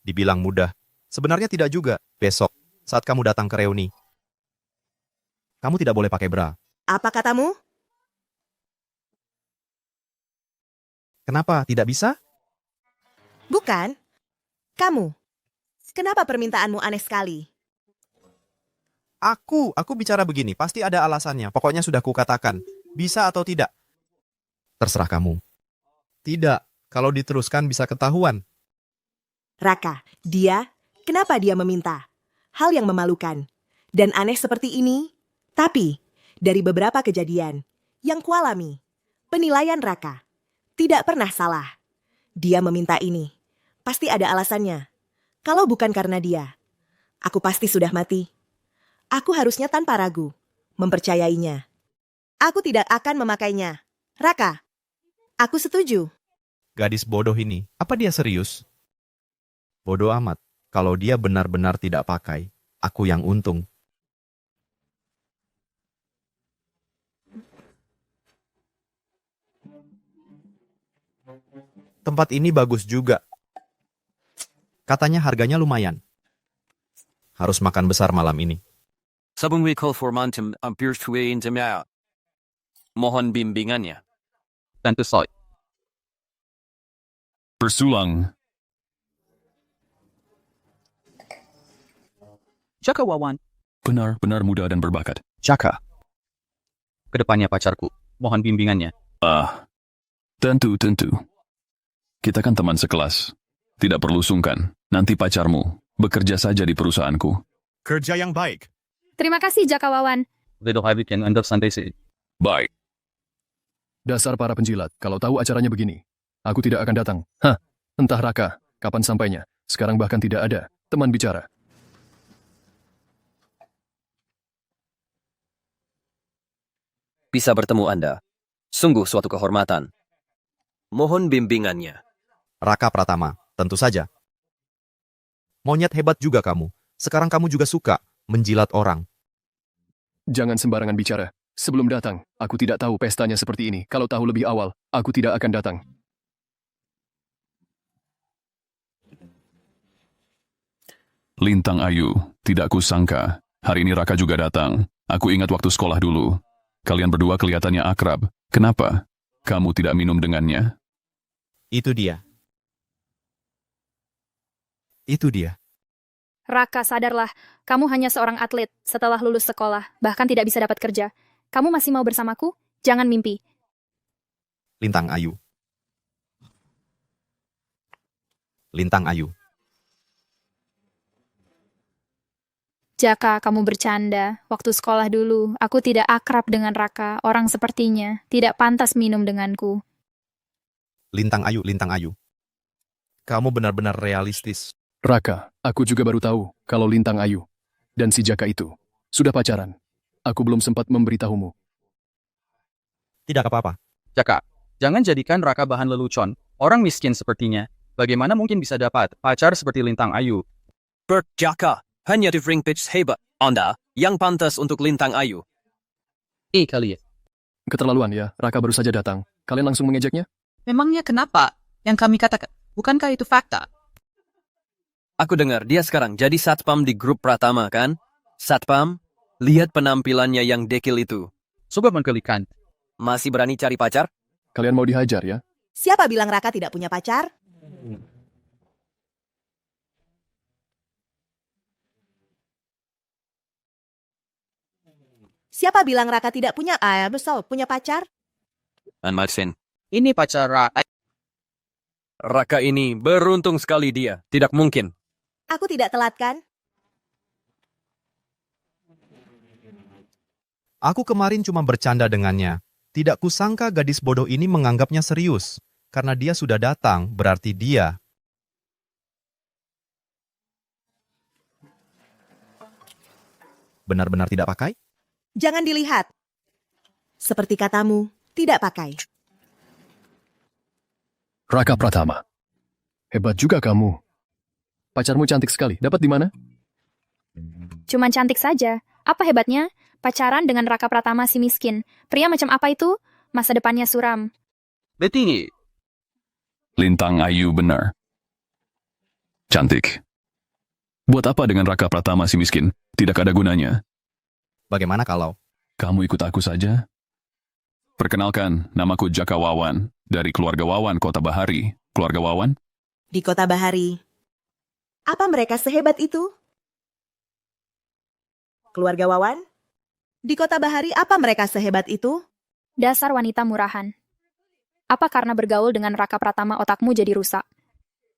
Dibilang mudah, sebenarnya tidak juga. Besok, saat kamu datang ke reuni, kamu tidak boleh pakai bra. Apa katamu? Kenapa tidak bisa? Bukan. Kamu. Kenapa permintaanmu aneh sekali? Aku bicara begini, pasti ada alasannya. Pokoknya sudah kukatakan, bisa atau tidak. Terserah kamu. Tidak, kalau diteruskan bisa ketahuan. Raka, kenapa dia meminta? Hal yang memalukan. Dan aneh seperti ini. Tapi, dari beberapa kejadian yang kualami, penilaian Raka tidak pernah salah. Dia meminta ini. Pasti ada alasannya. Kalau bukan karena dia, aku pasti sudah mati. Aku harusnya tanpa ragu mempercayainya. Aku tidak akan memakainya. Raka, aku setuju. Gadis bodoh ini, apa dia serius? Bodoh amat. Kalau dia benar-benar tidak pakai, aku yang untung. Tempat ini bagus juga. Katanya harganya lumayan. Harus makan besar malam ini. Sabung recall formantem hampir suwain jemaah. Mohon bimbingannya. Tentu saja. Bersulang. Jaka Wawan. Benar-benar muda dan berbakat. Jaka. Kedepannya pacarku. Mohon bimbingannya. Tentu. Kita kan teman sekelas. Tidak perlu sungkan. Nanti pacarmu bekerja saja di perusahaanku. Kerja yang baik. Terima kasih, Jaka Wawan. Little Habib yang Anda santai sih. Baik. Dasar para penjilat, kalau tahu acaranya begini, aku tidak akan datang. Entah Raka, kapan sampainya. Sekarang bahkan tidak ada teman bicara. Bisa bertemu Anda. Sungguh suatu kehormatan. Mohon bimbingannya. Raka Pratama, tentu saja. Monyet hebat juga kamu. Sekarang kamu juga suka menjilat orang. Jangan sembarangan bicara. Sebelum datang, aku tidak tahu pestanya seperti ini. Kalau tahu lebih awal, aku tidak akan datang. Lintang Ayu, tidak kusangka. Hari ini Raka juga datang. Aku ingat waktu sekolah dulu. Kalian berdua kelihatannya akrab. Kenapa? Kamu tidak minum dengannya? Itu dia. Itu dia. Raka, sadarlah. Kamu hanya seorang atlet setelah lulus sekolah, bahkan tidak bisa dapat kerja. Kamu masih mau bersamaku? Jangan mimpi. Lintang Ayu. Lintang Ayu. Jaka, kamu bercanda. Waktu sekolah dulu, aku tidak akrab dengan Raka. Orang sepertinya tidak pantas minum denganku. Lintang Ayu, Lintang Ayu. Kamu benar-benar realistis. Raka, aku juga baru tahu kalau Lintang Ayu dan si Jaka itu sudah pacaran. Aku belum sempat memberitahumu. Tidak apa-apa. Jaka, jangan jadikan Raka bahan lelucon. Orang miskin sepertinya. Bagaimana mungkin bisa dapat pacar seperti Lintang Ayu? Bert Jaka, hanya di ring pitch hebat. Anda yang pantas untuk Lintang Ayu. Kalian. Keterlaluan ya, Raka baru saja datang. Kalian langsung mengejeknya? Memangnya kenapa? Yang kami katakan, bukankah itu fakta? Aku dengar dia sekarang jadi satpam di grup Pratama, kan? Satpam, lihat penampilannya yang dekil itu. Coba menggelikan. Masih berani cari pacar? Kalian mau dihajar ya? Siapa bilang Raka tidak punya pacar? Siapa bilang Raka tidak punya punya pacar? Anmalsen. Ini pacar Raka. Raka ini beruntung sekali dia. Tidak mungkin. Aku tidak telat kan? Aku kemarin cuma bercanda dengannya. Tidak kusangka gadis bodoh ini menganggapnya serius. Karena dia sudah datang, berarti dia. Benar-benar tidak pakai? Jangan dilihat. Seperti katamu, tidak pakai. Raka Pratama. Hebat juga kamu. Pacarmu cantik sekali. Dapat di mana? Cuman cantik saja. Apa hebatnya? Pacaran dengan Raka Pratama si miskin. Pria macam apa itu? Masa depannya suram. Betingi. Lintang Ayu benar. Cantik. Buat apa dengan Raka Pratama si miskin? Tidak ada gunanya. Bagaimana kalau? Kamu ikut aku saja? Perkenalkan, namaku Jaka Wawan. Dari keluarga Wawan, Kota Bahari. Keluarga Wawan? Di Kota Bahari. Apa mereka sehebat itu? Keluarga Wawan? Di Kota Bahari apa mereka sehebat itu? Dasar wanita murahan. Apa karena bergaul dengan Raka Pratama otakmu jadi rusak?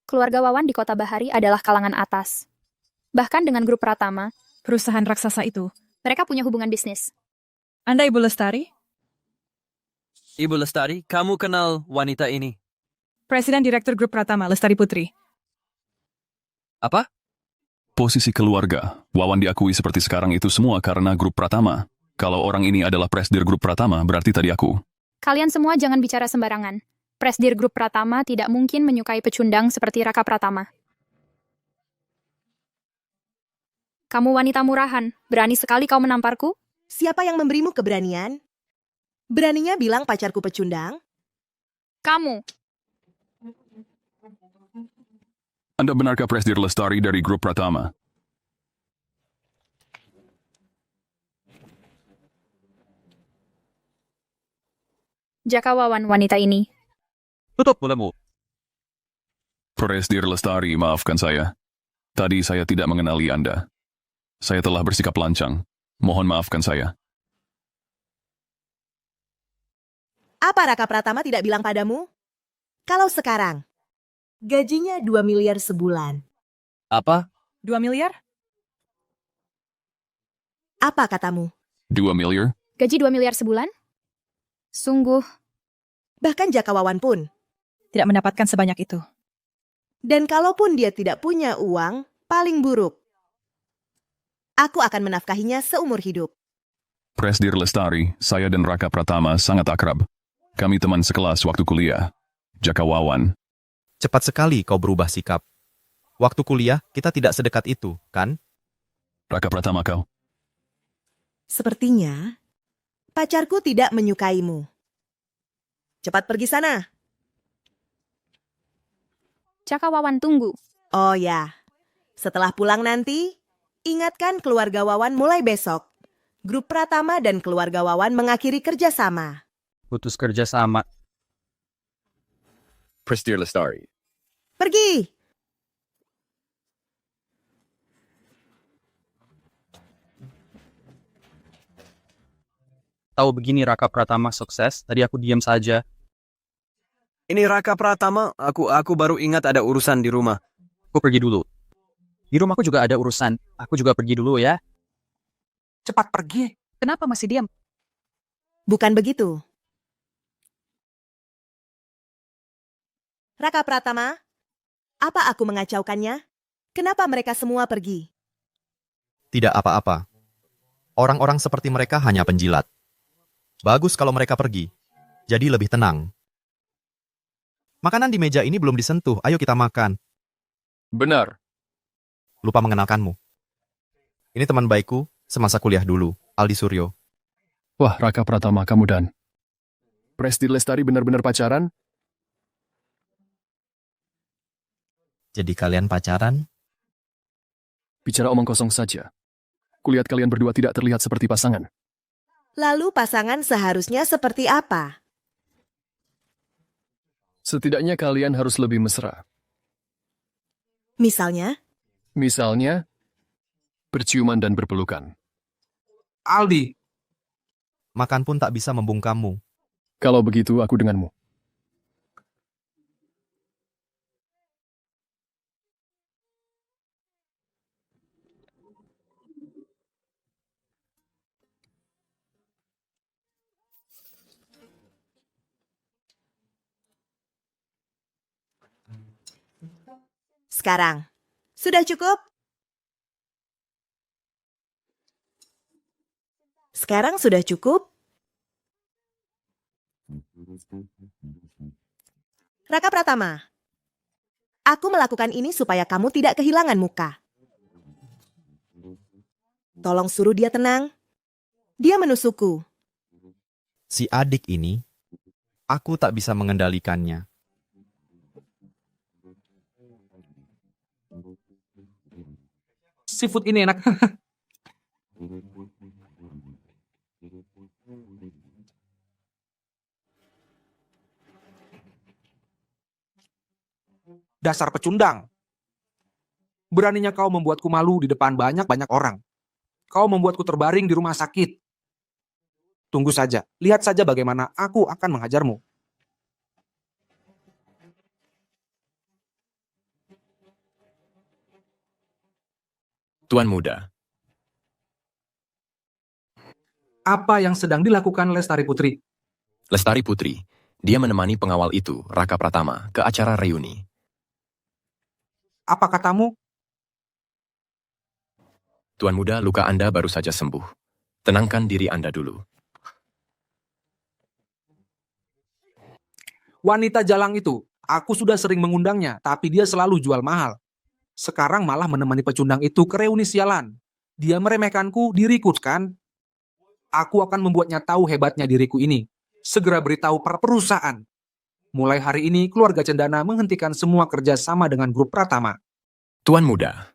Keluarga Wawan di Kota Bahari adalah kalangan atas. Bahkan dengan grup Pratama, Perusahaan raksasa itu. mereka punya hubungan bisnis. Anda Ibu Lestari? Ibu Lestari, kamu kenal wanita ini? Presiden Direktur Grup Pratama, Lestari Putri. Apa? Posisi keluarga. Wawan diakui seperti sekarang itu semua karena grup Pratama. Kalau orang ini adalah presdir grup Pratama, berarti tadi aku. Kalian semua jangan bicara sembarangan. Presdir grup Pratama tidak mungkin menyukai pecundang seperti Raka Pratama. Kamu wanita murahan, berani sekali kau menamparku? Siapa yang memberimu keberanian? Beraninya bilang pacarku pecundang? Kamu. Anda benarkah presdir Lestari dari grup Pratama? Jaka Wawan wanita ini. Tutup mulutmu. Presdir Lestari, maafkan saya. Tadi saya tidak mengenali Anda. Saya telah bersikap lancang. Mohon maafkan saya. Apa Raka Pratama tidak bilang padamu? Kalau sekarang, gajinya 2 miliar sebulan. Apa? 2 miliar? Apa katamu? 2 miliar? Gaji 2 miliar sebulan? Sungguh. Bahkan Jaka Wawan pun. Tidak mendapatkan sebanyak itu. Dan kalaupun dia tidak punya uang, paling buruk. Aku akan menafkahinya seumur hidup. Presdir Lestari, saya dan Raka Pratama sangat akrab. Kami teman sekelas waktu kuliah. Jaka Wawan. Cepat sekali kau berubah sikap. Waktu kuliah, kita tidak sedekat itu, kan? Raka Pratama kau. Sepertinya, Pacarku tidak menyukaimu. Cepat pergi sana. Caka Wawan tunggu. Oh ya, setelah pulang nanti, ingatkan keluarga Wawan mulai besok. Grup Pratama dan keluarga Wawan mengakhiri kerjasama. Putus kerja sama. Prestir Lestari. Pergi! Tahu begini Raka Pratama sukses, tadi aku diam saja. Ini Raka Pratama, aku baru ingat ada urusan di rumah. Aku pergi dulu. Di rumahku juga ada urusan. Aku juga pergi dulu ya. Cepat pergi. Kenapa masih diam? Bukan begitu. Raka Pratama, apa aku mengacaukannya? Kenapa mereka semua pergi? Tidak apa-apa. Orang-orang seperti mereka hanya penjilat. Bagus kalau mereka pergi. Jadi lebih tenang. Makanan di meja ini belum disentuh. Ayo kita makan. Benar. Lupa mengenalkanmu. Ini teman baikku semasa kuliah dulu, Aldi Suryo. Wah, Raka Pratama kamu dan Prestir Lestari benar-benar pacaran? Jadi kalian pacaran? Bicara omong kosong saja. Kulihat kalian berdua tidak terlihat seperti pasangan. Lalu pasangan seharusnya seperti apa? Setidaknya kalian harus lebih mesra. Misalnya? Misalnya, berciuman dan berpelukan. Aldi. Makan pun tak bisa membungkammu. Kalau begitu, aku denganmu. Sekarang, sudah cukup? Sekarang sudah cukup? Raka Pratama, aku melakukan ini supaya kamu tidak kehilangan muka. Tolong suruh dia tenang. Dia menusukku. Si adik ini, aku tak bisa mengendalikannya. Seafood ini enak. Dasar pecundang. Beraninya kau membuatku malu di depan banyak-banyak orang. Kau membuatku terbaring di rumah sakit. Tunggu saja, lihat saja bagaimana aku akan menghajarmu. Tuan Muda. Apa yang sedang dilakukan Lestari Putri? Lestari Putri. Dia menemani pengawal itu, Raka Pratama, ke acara reuni. Apa katamu? Tuan Muda, luka Anda baru saja sembuh. Tenangkan diri Anda dulu. Wanita jalang itu, aku sudah sering mengundangnya, tapi dia selalu jual mahal. Sekarang malah menemani pecundang itu ke reuni sialan. Dia meremehkanku, diriku kan? Aku akan membuatnya tahu hebatnya diriku ini. Segera beritahu para perusahaan. Mulai hari ini, keluarga Cendana menghentikan semua kerja sama dengan grup Pratama. Tuan Muda,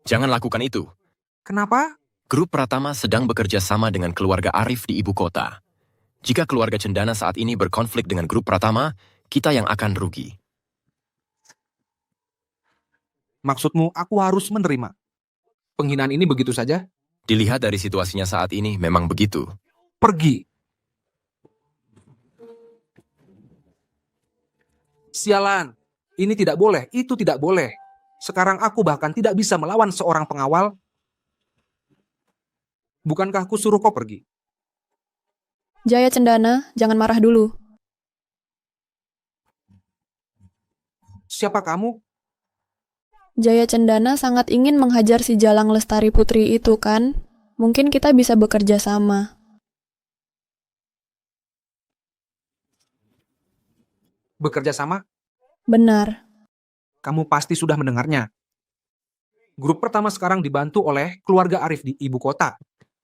jangan lakukan itu. Kenapa? Grup Pratama sedang bekerja sama dengan keluarga Arif di ibu kota. Jika keluarga Cendana saat ini berkonflik dengan grup Pratama, kita yang akan rugi. Maksudmu, aku harus menerima penghinaan ini begitu saja? Dilihat dari situasinya saat ini, memang begitu. Pergi. Sialan, ini tidak boleh, itu tidak boleh. Sekarang aku bahkan tidak bisa melawan seorang pengawal. Bukankah aku suruh kau pergi? Jaya Cendana, jangan marah dulu. Siapa kamu? Jaya Cendana sangat ingin menghajar si Jalang Lestari Putri itu kan? Mungkin kita bisa bekerja sama. Bekerja sama? Benar. Kamu pasti sudah mendengarnya. Grup pertama sekarang dibantu oleh keluarga Arif di ibu kota.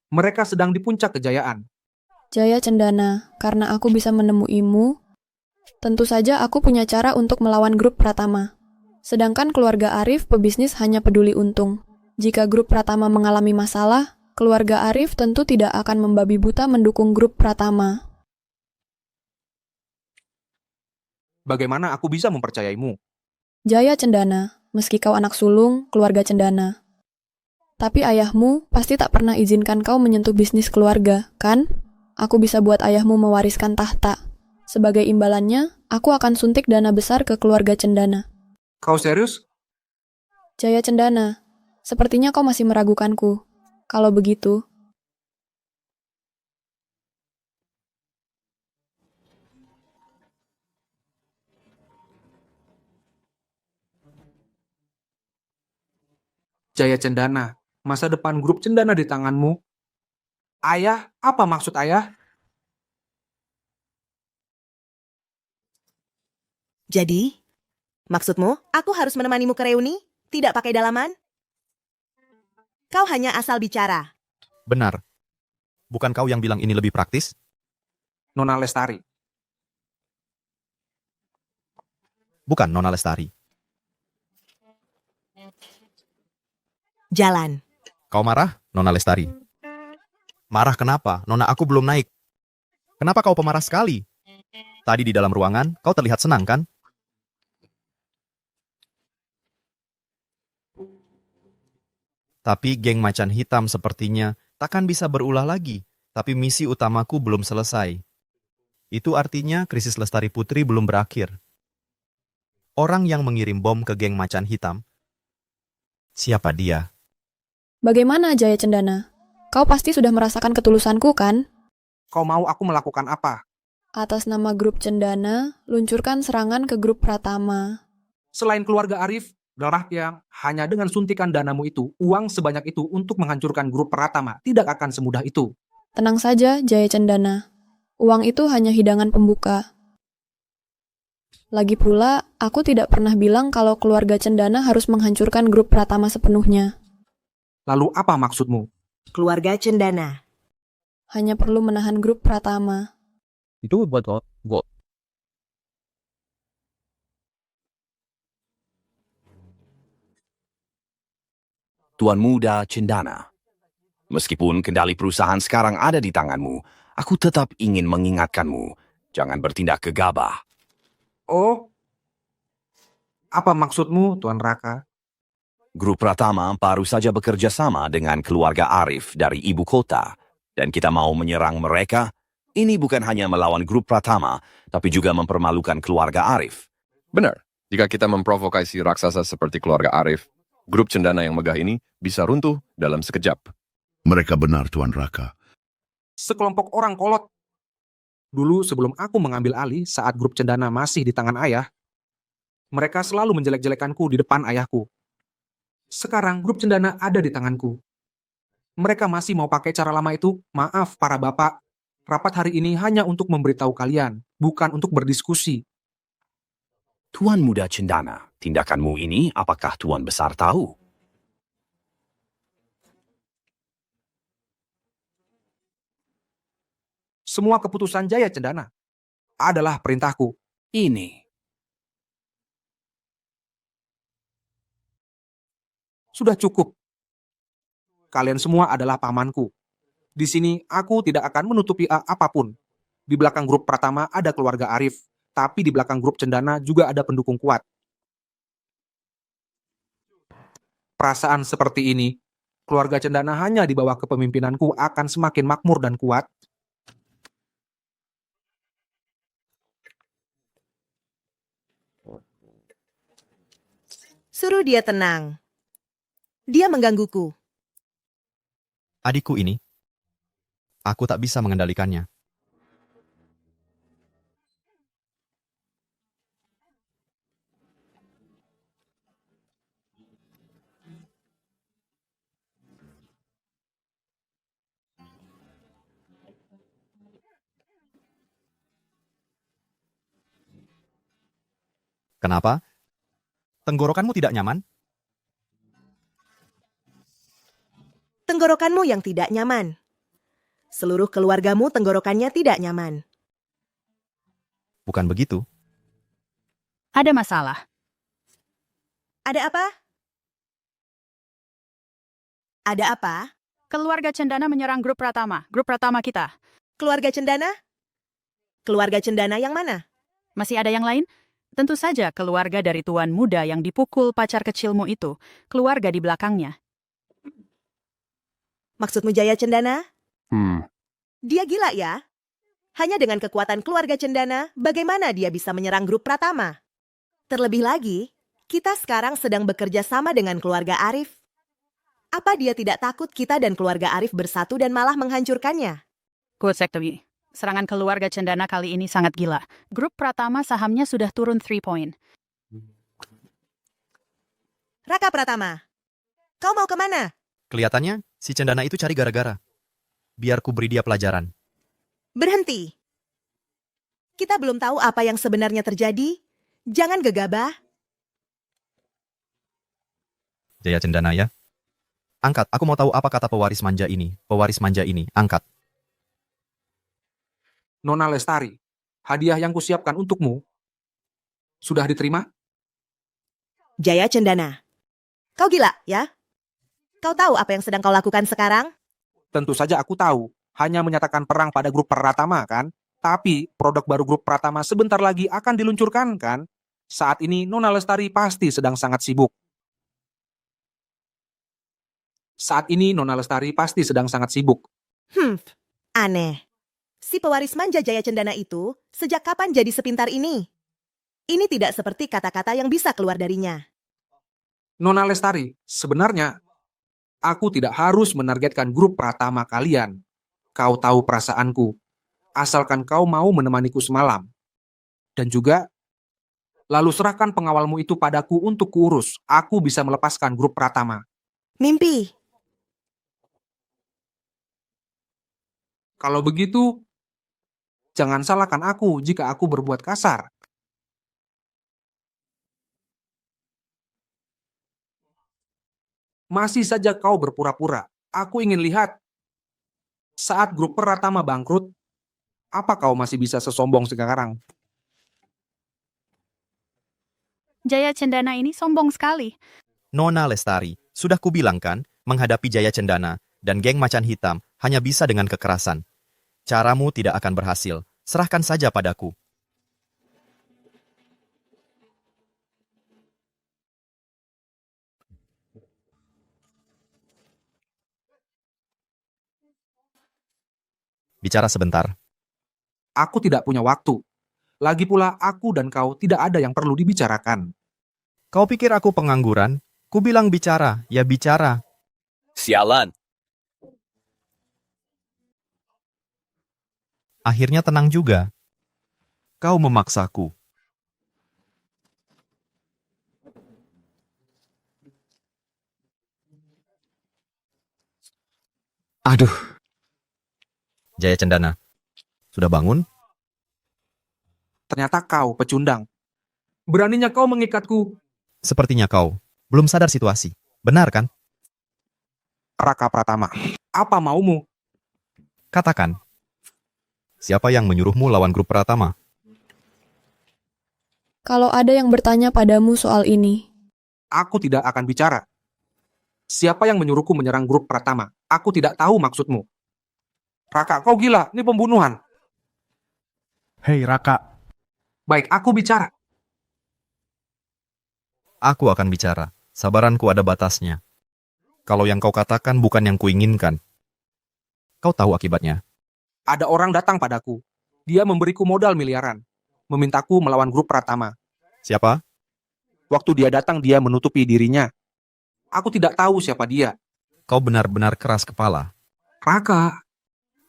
Mereka sedang di puncak kejayaan. Jaya Cendana, karena aku bisa menemuimu, tentu saja aku punya cara untuk melawan grup Pratama. Sedangkan keluarga Arif pebisnis hanya peduli untung. Jika grup Pratama mengalami masalah, keluarga Arif tentu tidak akan membabi buta mendukung grup Pratama. Bagaimana aku bisa mempercayaimu? Jaya Cendana, meski kau anak sulung, keluarga Cendana. Tapi ayahmu pasti tak pernah izinkan kau menyentuh bisnis keluarga, kan? Aku bisa buat ayahmu mewariskan tahta. Sebagai imbalannya, aku akan suntik dana besar ke keluarga Cendana. Kau serius? Jaya Cendana, sepertinya kau masih meragukanku. Kalau begitu, Jaya Cendana, masa depan grup Cendana di tanganmu. Ayah, apa maksud ayah? Jadi, maksudmu aku harus menemanimu ke reuni? Tidak pakai dalaman? Kau hanya asal bicara. Benar. Bukan kau yang bilang ini lebih praktis? Nona Lestari. Bukan, Nona Lestari. Jalan. Kau marah, Nona Lestari? Marah kenapa? Nona aku belum naik. Kenapa kau pemarah sekali? Tadi di dalam ruangan, kau terlihat senang, kan? Tapi geng macan hitam sepertinya takkan bisa berulah lagi. Tapi misi utamaku belum selesai. Itu artinya krisis Lestari Putri belum berakhir. Orang yang mengirim bom ke geng macan hitam, siapa dia? bagaimana Jaya Cendana? Kau pasti sudah merasakan ketulusanku, kan? Kau mau aku melakukan apa? Atas nama grup Cendana, luncurkan serangan ke grup Pratama. Selain keluarga Arif, Darah yang hanya dengan suntikan danamu itu, uang sebanyak itu untuk menghancurkan grup Pratama tidak akan semudah itu. Tenang saja, Jaya Cendana. Uang itu hanya hidangan pembuka. Lagi pula, aku tidak pernah bilang kalau keluarga Cendana harus menghancurkan grup Pratama sepenuhnya. Lalu apa maksudmu? Keluarga Cendana. Hanya perlu menahan grup Pratama. Itu buat gue. Tuan Muda Cendana. Meskipun kendali perusahaan sekarang ada di tanganmu, aku tetap ingin mengingatkanmu, jangan bertindak gegabah. Oh, apa maksudmu, Tuan Raka? Grup Pratama baru saja bekerja sama dengan keluarga Arif dari ibu kota, dan kita mau menyerang mereka. Ini bukan hanya melawan grup Pratama, tapi juga mempermalukan keluarga Arif. Benar, jika kita memprovokasi raksasa seperti keluarga Arif, grup Cendana yang megah ini bisa runtuh dalam sekejap. Mereka benar, Tuan Raka. Sekelompok orang kolot. Dulu sebelum aku mengambil alih saat grup Cendana masih di tangan ayah, mereka selalu menjelek-jelekanku di depan ayahku. Sekarang grup Cendana ada di tanganku. Mereka masih mau pakai cara lama itu? Maaf para bapak, rapat hari ini hanya untuk memberitahu kalian, bukan untuk berdiskusi. Tuan Muda Cendana, tindakanmu ini apakah Tuan Besar tahu? Semua keputusan Jaya Cendana adalah perintahku. Ini. Sudah cukup. Kalian semua adalah pamanku. Di sini aku tidak akan menutupi apapun. Di belakang grup Pratama ada keluarga Arif, tapi di belakang grup Cendana juga ada pendukung kuat. Perasaan seperti ini, keluarga Cendana hanya di bawah kepemimpinanku akan semakin makmur dan kuat. Suruh dia tenang. Dia menggangguku. Adikku ini, aku tak bisa mengendalikannya. Kenapa? Tenggorokanmu tidak nyaman? Tenggorokanmu yang tidak nyaman. Seluruh keluargamu tenggorokannya tidak nyaman. Bukan begitu. Ada masalah. Ada apa? Ada apa? Keluarga Cendana menyerang grup Pratama kita. Keluarga Cendana? Keluarga Cendana yang mana? Masih ada yang lain? Tentu saja keluarga dari tuan muda yang dipukul pacar kecilmu itu, keluarga di belakangnya. Maksudmu Jaya Cendana? Hmm. Dia gila ya? Hanya dengan kekuatan keluarga Cendana, bagaimana dia bisa menyerang grup Pratama? Terlebih lagi, kita sekarang sedang bekerja sama dengan keluarga Arif. Apa dia tidak takut kita dan keluarga Arif bersatu dan malah menghancurkannya? Quote Sektowi. Serangan keluarga Cendana kali ini sangat gila. Grup Pratama sahamnya sudah turun 3 poin. Raka Pratama, kau mau kemana? Kelihatannya, si Cendana itu cari gara-gara. Biar ku beri dia pelajaran. Berhenti. Kita belum tahu apa yang sebenarnya terjadi. Jangan gegabah. Jaya Cendana ya. Angkat, aku mau tahu apa kata pewaris manja ini. Pewaris manja ini, angkat. Nona Lestari, hadiah yang kusiapkan untukmu sudah diterima? Jaya Cendana, kau gila ya? Kau tahu apa yang sedang kau lakukan sekarang? Tentu saja aku tahu, hanya menyatakan perang pada grup Pratama kan? Tapi produk baru grup Pratama sebentar lagi akan diluncurkan kan? Saat ini Nona Lestari pasti sedang sangat sibuk. Aneh. Si pewaris manja Jaya Cendana itu sejak kapan jadi sepintar ini? Ini tidak seperti kata-kata yang bisa keluar darinya. Nona Lestari, sebenarnya aku tidak harus menargetkan grup Pratama kalian. Kau tahu perasaanku. Asalkan kau mau menemaniku semalam. Dan juga, lalu serahkan pengawalmu itu padaku untuk kuurus. Aku bisa melepaskan grup Pratama. Mimpi. Kalau begitu, jangan salahkan aku jika aku berbuat kasar. Masih saja kau berpura-pura. Aku ingin lihat. Saat grup Pratama bangkrut, apa kau masih bisa sesombong sekarang? Jaya Cendana ini sombong sekali. Nona Lestari, sudah kubilang kan, menghadapi Jaya Cendana dan geng macan hitam hanya bisa dengan kekerasan. Caramu tidak akan berhasil. Serahkan saja padaku. Bicara sebentar. Aku tidak punya waktu. Lagi pula aku dan kau tidak ada yang perlu dibicarakan. Kau pikir aku pengangguran? Ku bilang bicara, ya bicara. Sialan. Akhirnya tenang juga. Kau memaksaku. Aduh. Jaya Cendana, sudah bangun? Ternyata kau pecundang. Beraninya kau mengikatku. Sepertinya kau belum sadar situasi. Benar kan? Raka Pratama, apa maumu? Katakan. Siapa yang menyuruhmu lawan grup Pratama? Kalau ada yang bertanya padamu soal ini, Aku tidak akan bicara. Siapa yang menyuruhku menyerang grup Pratama? Aku tidak tahu maksudmu. Raka, kau gila. Ini pembunuhan. Hei Raka. Baik, aku bicara. Aku akan bicara. Sabaranku ada batasnya. Kalau yang kau katakan bukan yang kuinginkan, kau tahu akibatnya. Ada orang datang padaku. Dia memberiku modal miliaran. Memintaku melawan grup Pratama. Siapa? Waktu dia datang, dia menutupi dirinya. Aku tidak tahu siapa dia. Kau benar-benar keras kepala. Raka.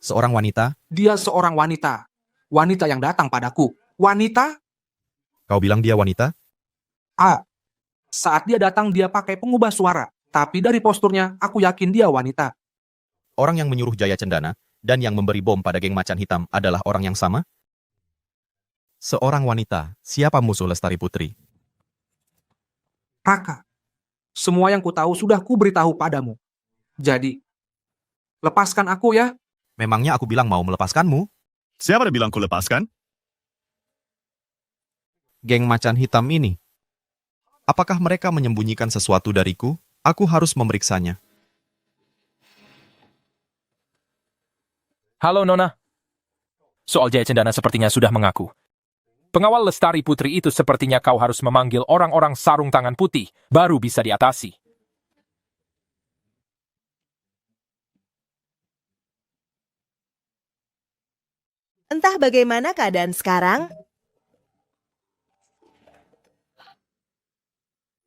Seorang wanita? Dia seorang wanita. Wanita yang datang padaku. Wanita? Kau bilang dia wanita? Saat dia datang, dia pakai pengubah suara. Tapi dari posturnya, aku yakin dia wanita. Orang yang menyuruh Jaya Cendana dan yang memberi bom pada geng macan hitam adalah orang yang sama? Seorang wanita. Siapa musuh Lestari Putri? Raka, semua yang ku tahu sudah ku beritahu padamu. Jadi, lepaskan aku ya. Memangnya aku bilang mau melepaskanmu? Siapa yang bilang ku lepaskan? Geng macan hitam ini. Apakah mereka menyembunyikan sesuatu dariku? Aku harus memeriksanya. Halo, Nona. Soal Jaya Cendana sepertinya sudah mengaku. Pengawal Lestari Putri itu sepertinya kau harus memanggil orang-orang sarung tangan putih, baru bisa diatasi. Entah bagaimana keadaan sekarang,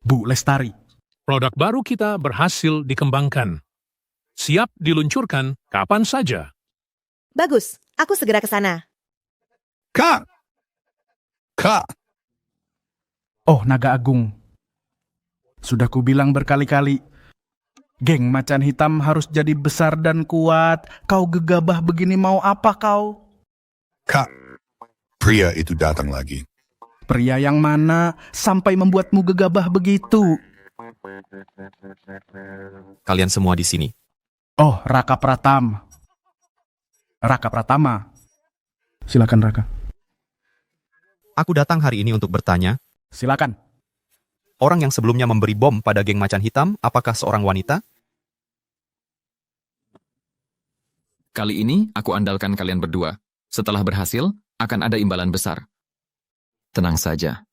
Bu Lestari. Produk baru kita berhasil dikembangkan. Siap diluncurkan kapan saja. bagus. Aku segera ke sana. Kak! Kak! Oh, Naga Agung. Sudah kubilang berkali-kali, geng macan hitam harus jadi besar dan kuat. Kau gegabah begini mau apa kau? Kak! Pria itu datang lagi. Pria yang mana sampai membuatmu gegabah begitu? Kalian semua di sini. Oh, Raka Pratama. Raka Pratama. Silakan, Raka. Aku datang hari ini untuk bertanya. Silakan. Orang yang sebelumnya memberi bom pada geng macan hitam, apakah seorang wanita? Kali ini aku andalkan kalian berdua. Setelah berhasil, akan ada imbalan besar. Tenang saja.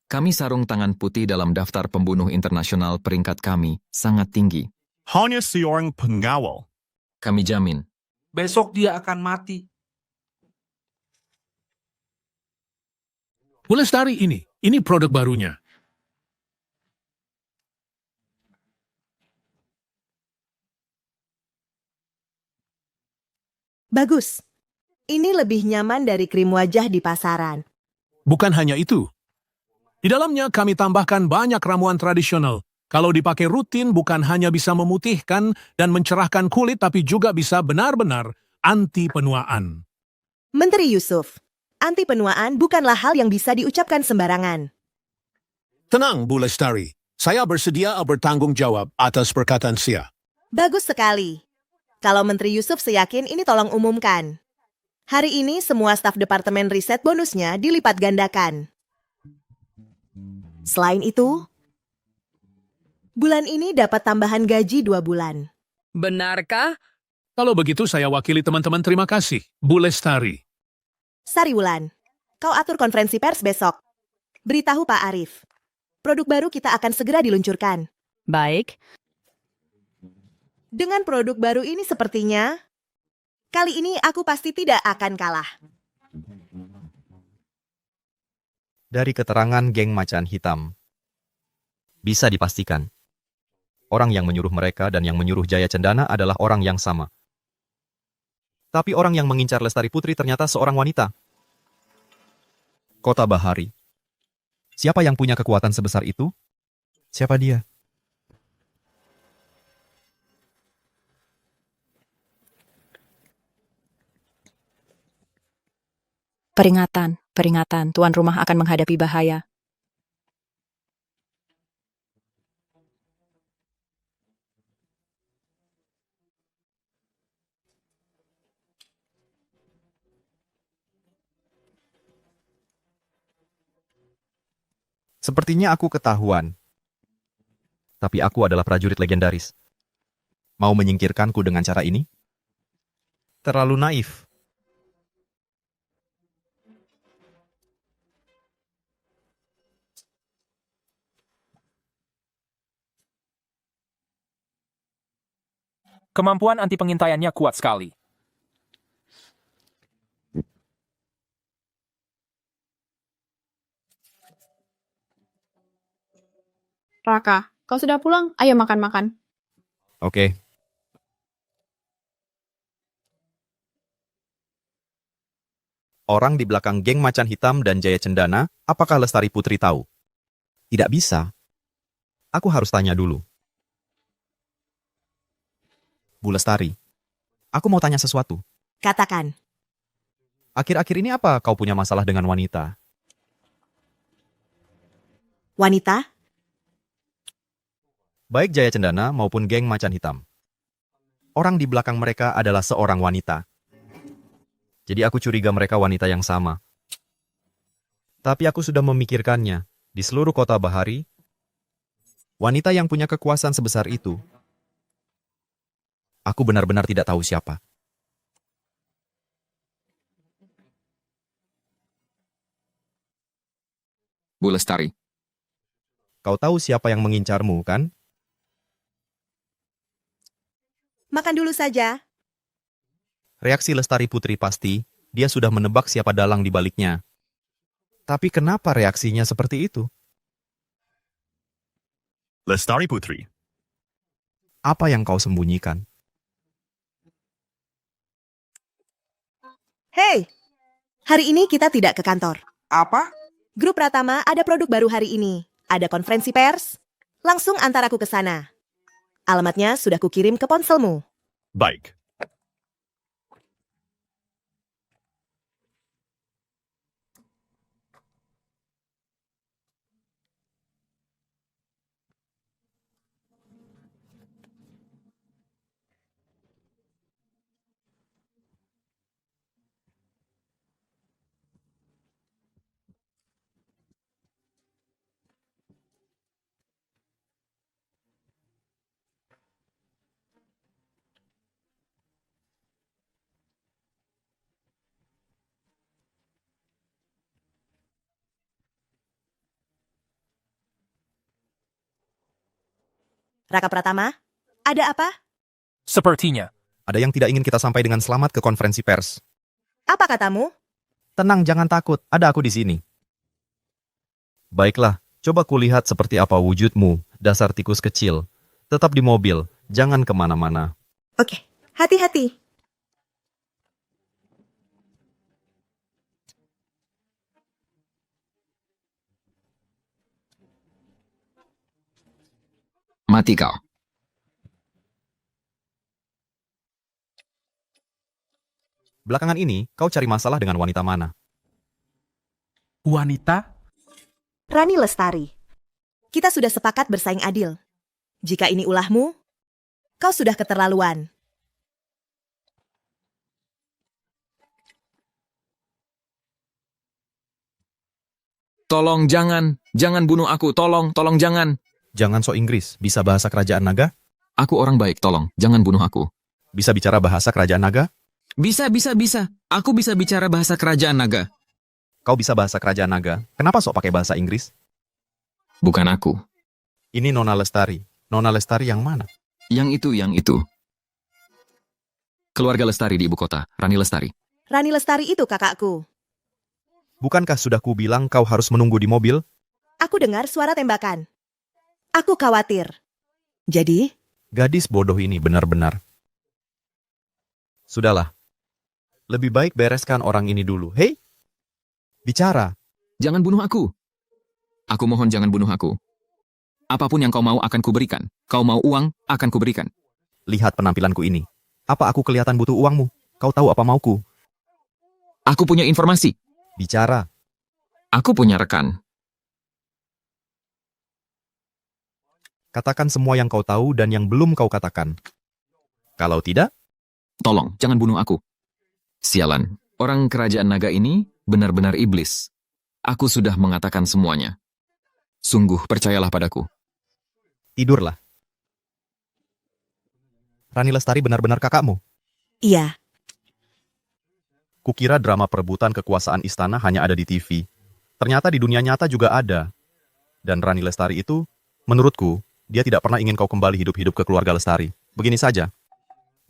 Kami sarung tangan putih dalam daftar pembunuh internasional peringkat kami sangat tinggi. Hanya seorang pengawal. Kami jamin. Besok dia akan mati. Bu Lestari ini produk barunya. Bagus. Ini lebih nyaman dari krim wajah di pasaran. Bukan hanya itu. Di dalamnya kami tambahkan banyak ramuan tradisional. Kalau dipakai rutin bukan hanya bisa memutihkan dan mencerahkan kulit, tapi juga bisa benar-benar anti penuaan. Menteri Yusuf, anti penuaan bukanlah hal yang bisa diucapkan sembarangan. Tenang, Bu Lestari. Saya bersedia bertanggung jawab atas perkataan saya. Bagus sekali. Kalau Menteri Yusuf seyakin ini tolong umumkan. Hari ini semua staf Departemen Riset bonusnya dilipat gandakan. Selain itu, bulan ini dapat tambahan gaji 2 bulan. Benarkah? Kalau begitu saya wakili teman-teman terima kasih, Bu Lestari. Sariwulan, kau atur konferensi pers besok. Beritahu Pak Arif. Produk baru kita akan segera diluncurkan. Baik. Dengan produk baru ini sepertinya, kali ini aku pasti tidak akan kalah. Dari keterangan geng macan hitam, bisa dipastikan, orang yang menyuruh mereka dan yang menyuruh Jaya Cendana adalah orang yang sama. Tapi orang yang mengincar Lestari Putri ternyata seorang wanita. Kota Bahari. Siapa yang punya kekuatan sebesar itu? Siapa dia? Peringatan, peringatan, tuan rumah akan menghadapi bahaya. Sepertinya aku ketahuan. Tapi aku adalah prajurit legendaris. Mau menyingkirkanku dengan cara ini? Terlalu naif. Kemampuan anti pengintaiannya kuat sekali. Raka, kau sudah pulang? Ayo makan-makan. Oke. Orang di belakang geng macan hitam dan Jaya Cendana, apakah Lestari Putri tahu? Tidak bisa. Aku harus tanya dulu. Bu Lestari, aku mau tanya sesuatu. Katakan. Akhir-akhir ini apa kau punya masalah dengan wanita? Wanita? Baik Jaya Cendana maupun geng macan hitam. Orang di belakang mereka adalah seorang wanita. Jadi aku curiga mereka wanita yang sama. Tapi aku sudah memikirkannya. Di seluruh kota Bahari, wanita yang punya kekuasaan sebesar itu, aku benar-benar tidak tahu siapa. Bu Lestari. Kau tahu siapa yang mengincarmu, kan? Makan dulu saja. Reaksi Lestari Putri pasti, dia sudah menebak siapa dalang di baliknya. Tapi kenapa reaksinya seperti itu? Lestari Putri. Apa yang kau sembunyikan? Hei, hari ini kita tidak ke kantor. Apa? Grup Pratama ada produk baru hari ini. Ada konferensi pers. Langsung antar aku ke sana. Alamatnya sudah kukirim ke ponselmu. Baik. Raka Pratama, ada apa? Sepertinya. Ada yang tidak ingin kita sampai dengan selamat ke konferensi pers. Apa katamu? Tenang, jangan takut. Ada aku di sini. Baiklah, coba kulihat seperti apa wujudmu, dasar tikus kecil. Tetap di mobil, jangan kemana-mana. Oke, hati-hati. Mati kau. Belakangan ini, kau cari masalah dengan wanita mana? Wanita? Rani Lestari. Kita sudah sepakat bersaing adil. Jika ini ulahmu, kau sudah keterlaluan. Tolong jangan bunuh aku, tolong jangan. Jangan sok Inggris, bisa bahasa kerajaan naga? Aku orang baik, tolong, jangan bunuh aku. Bisa bicara bahasa kerajaan naga? Bisa. Aku bisa bicara bahasa kerajaan naga. Kau bisa bahasa kerajaan naga, kenapa sok pakai bahasa Inggris? Bukan aku. Ini Nona Lestari. Nona Lestari yang mana? Yang itu. Keluarga Lestari di ibu kota, Rani Lestari. Rani Lestari itu kakakku. Bukankah sudah kubilang kau harus menunggu di mobil? Aku dengar suara tembakan. Aku khawatir. Jadi? Gadis bodoh ini benar-benar. Sudahlah. Lebih baik bereskan orang ini dulu. Hei, bicara. Jangan bunuh aku. Aku mohon jangan bunuh aku. Apapun yang kau mau akan kuberikan. Kau mau uang, akan kuberikan. Lihat penampilanku ini. Apa aku kelihatan butuh uangmu? Kau tahu apa mauku? Aku punya informasi. Bicara. Aku punya rekan. Katakan semua yang kau tahu dan yang belum kau katakan. Kalau tidak, tolong, jangan bunuh aku. Sialan, orang kerajaan naga ini benar-benar iblis. Aku sudah mengatakan semuanya. Sungguh, percayalah padaku. Tidurlah. Rani Lestari benar-benar kakakmu? Iya. Kukira drama perebutan kekuasaan istana hanya ada di TV. Ternyata di dunia nyata juga ada. Dan Rani Lestari itu, menurutku, dia tidak pernah ingin kau kembali hidup-hidup ke keluarga Lestari. Begini saja.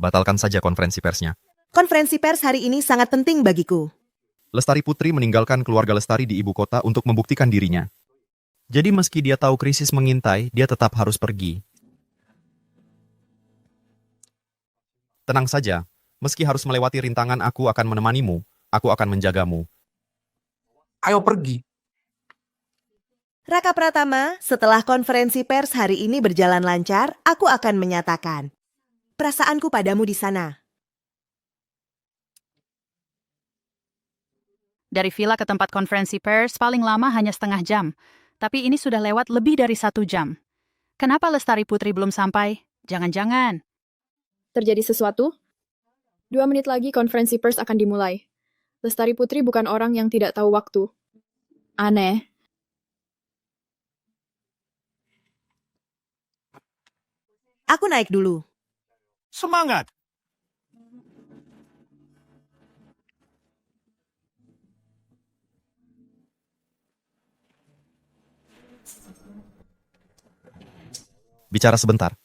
Batalkan saja konferensi persnya. Konferensi pers hari ini sangat penting bagiku. Lestari Putri meninggalkan keluarga Lestari di ibu kota untuk membuktikan dirinya. Jadi meski dia tahu krisis mengintai, dia tetap harus pergi. Tenang saja, meski harus melewati rintangan, aku akan menemanimu, aku akan menjagamu. Ayo pergi. Raka Pratama, setelah konferensi pers hari ini berjalan lancar, aku akan menyatakan perasaanku padamu di sana. Dari villa ke tempat konferensi pers paling lama hanya setengah jam. Tapi ini sudah lewat lebih dari 1 jam. Kenapa Lestari Putri belum sampai? Jangan-jangan. Terjadi sesuatu? 2 menit lagi konferensi pers akan dimulai. Lestari Putri bukan orang yang tidak tahu waktu. Aneh. Aku naik dulu. Semangat! Bicara sebentar.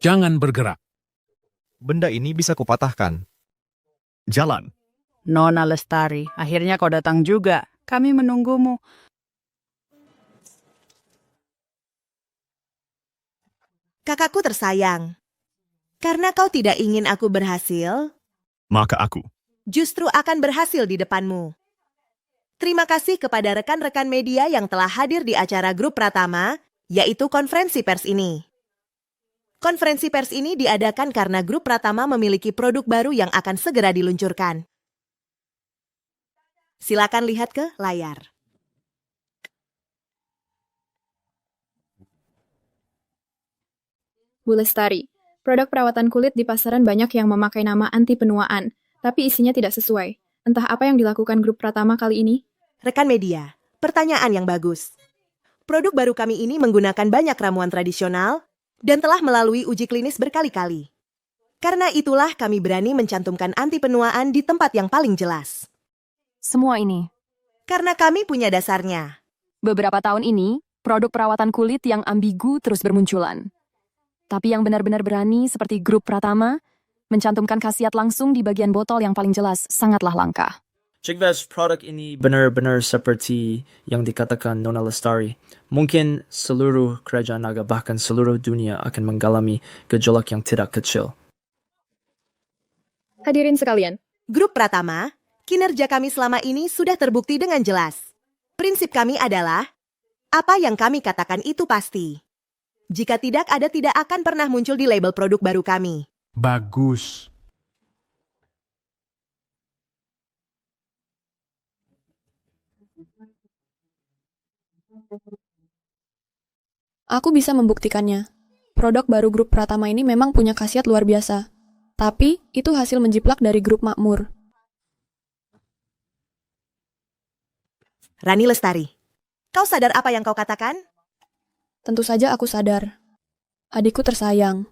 Jangan bergerak. Benda ini bisa kupatahkan. Jalan. Nona Lestari, akhirnya kau datang juga. Kami menunggumu. Kakakku tersayang. Karena kau tidak ingin aku berhasil, Maka aku. justru akan berhasil di depanmu. Terima kasih kepada rekan-rekan media yang telah hadir di acara grup Pratama, yaitu konferensi pers ini. Konferensi pers ini diadakan karena grup Pratama memiliki produk baru yang akan segera diluncurkan. Silakan lihat ke layar. Bu Lestari, produk perawatan kulit di pasaran banyak yang memakai nama anti penuaan, tapi isinya tidak sesuai. Entah apa yang dilakukan grup Pratama kali ini? Rekan media, pertanyaan yang bagus. Produk baru kami ini menggunakan banyak ramuan tradisional dan telah melalui uji klinis berkali-kali. Karena itulah kami berani mencantumkan anti penuaan di tempat yang paling jelas. Semua ini. Karena kami punya dasarnya. Beberapa tahun ini, produk perawatan kulit yang ambigu terus bermunculan. Tapi yang benar-benar berani seperti grup Pratama, mencantumkan khasiat langsung di bagian botol yang paling jelas sangatlah langka. Jika produk ini benar-benar seperti yang dikatakan Nona Lestari, mungkin seluruh kerajaan naga bahkan seluruh dunia akan mengalami gejolak yang tidak kecil. Hadirin sekalian, Grup Pratama, kinerja kami selama ini sudah terbukti dengan jelas. Prinsip kami adalah, apa yang kami katakan itu pasti. Jika tidak ada, tidak akan pernah muncul di label produk baru kami. Bagus. Aku bisa membuktikannya. Produk baru grup Pratama ini memang punya khasiat luar biasa. Tapi, itu hasil menjiplak dari grup makmur. Rani Lestari, kau sadar apa yang kau katakan? Tentu saja aku sadar. Adikku tersayang.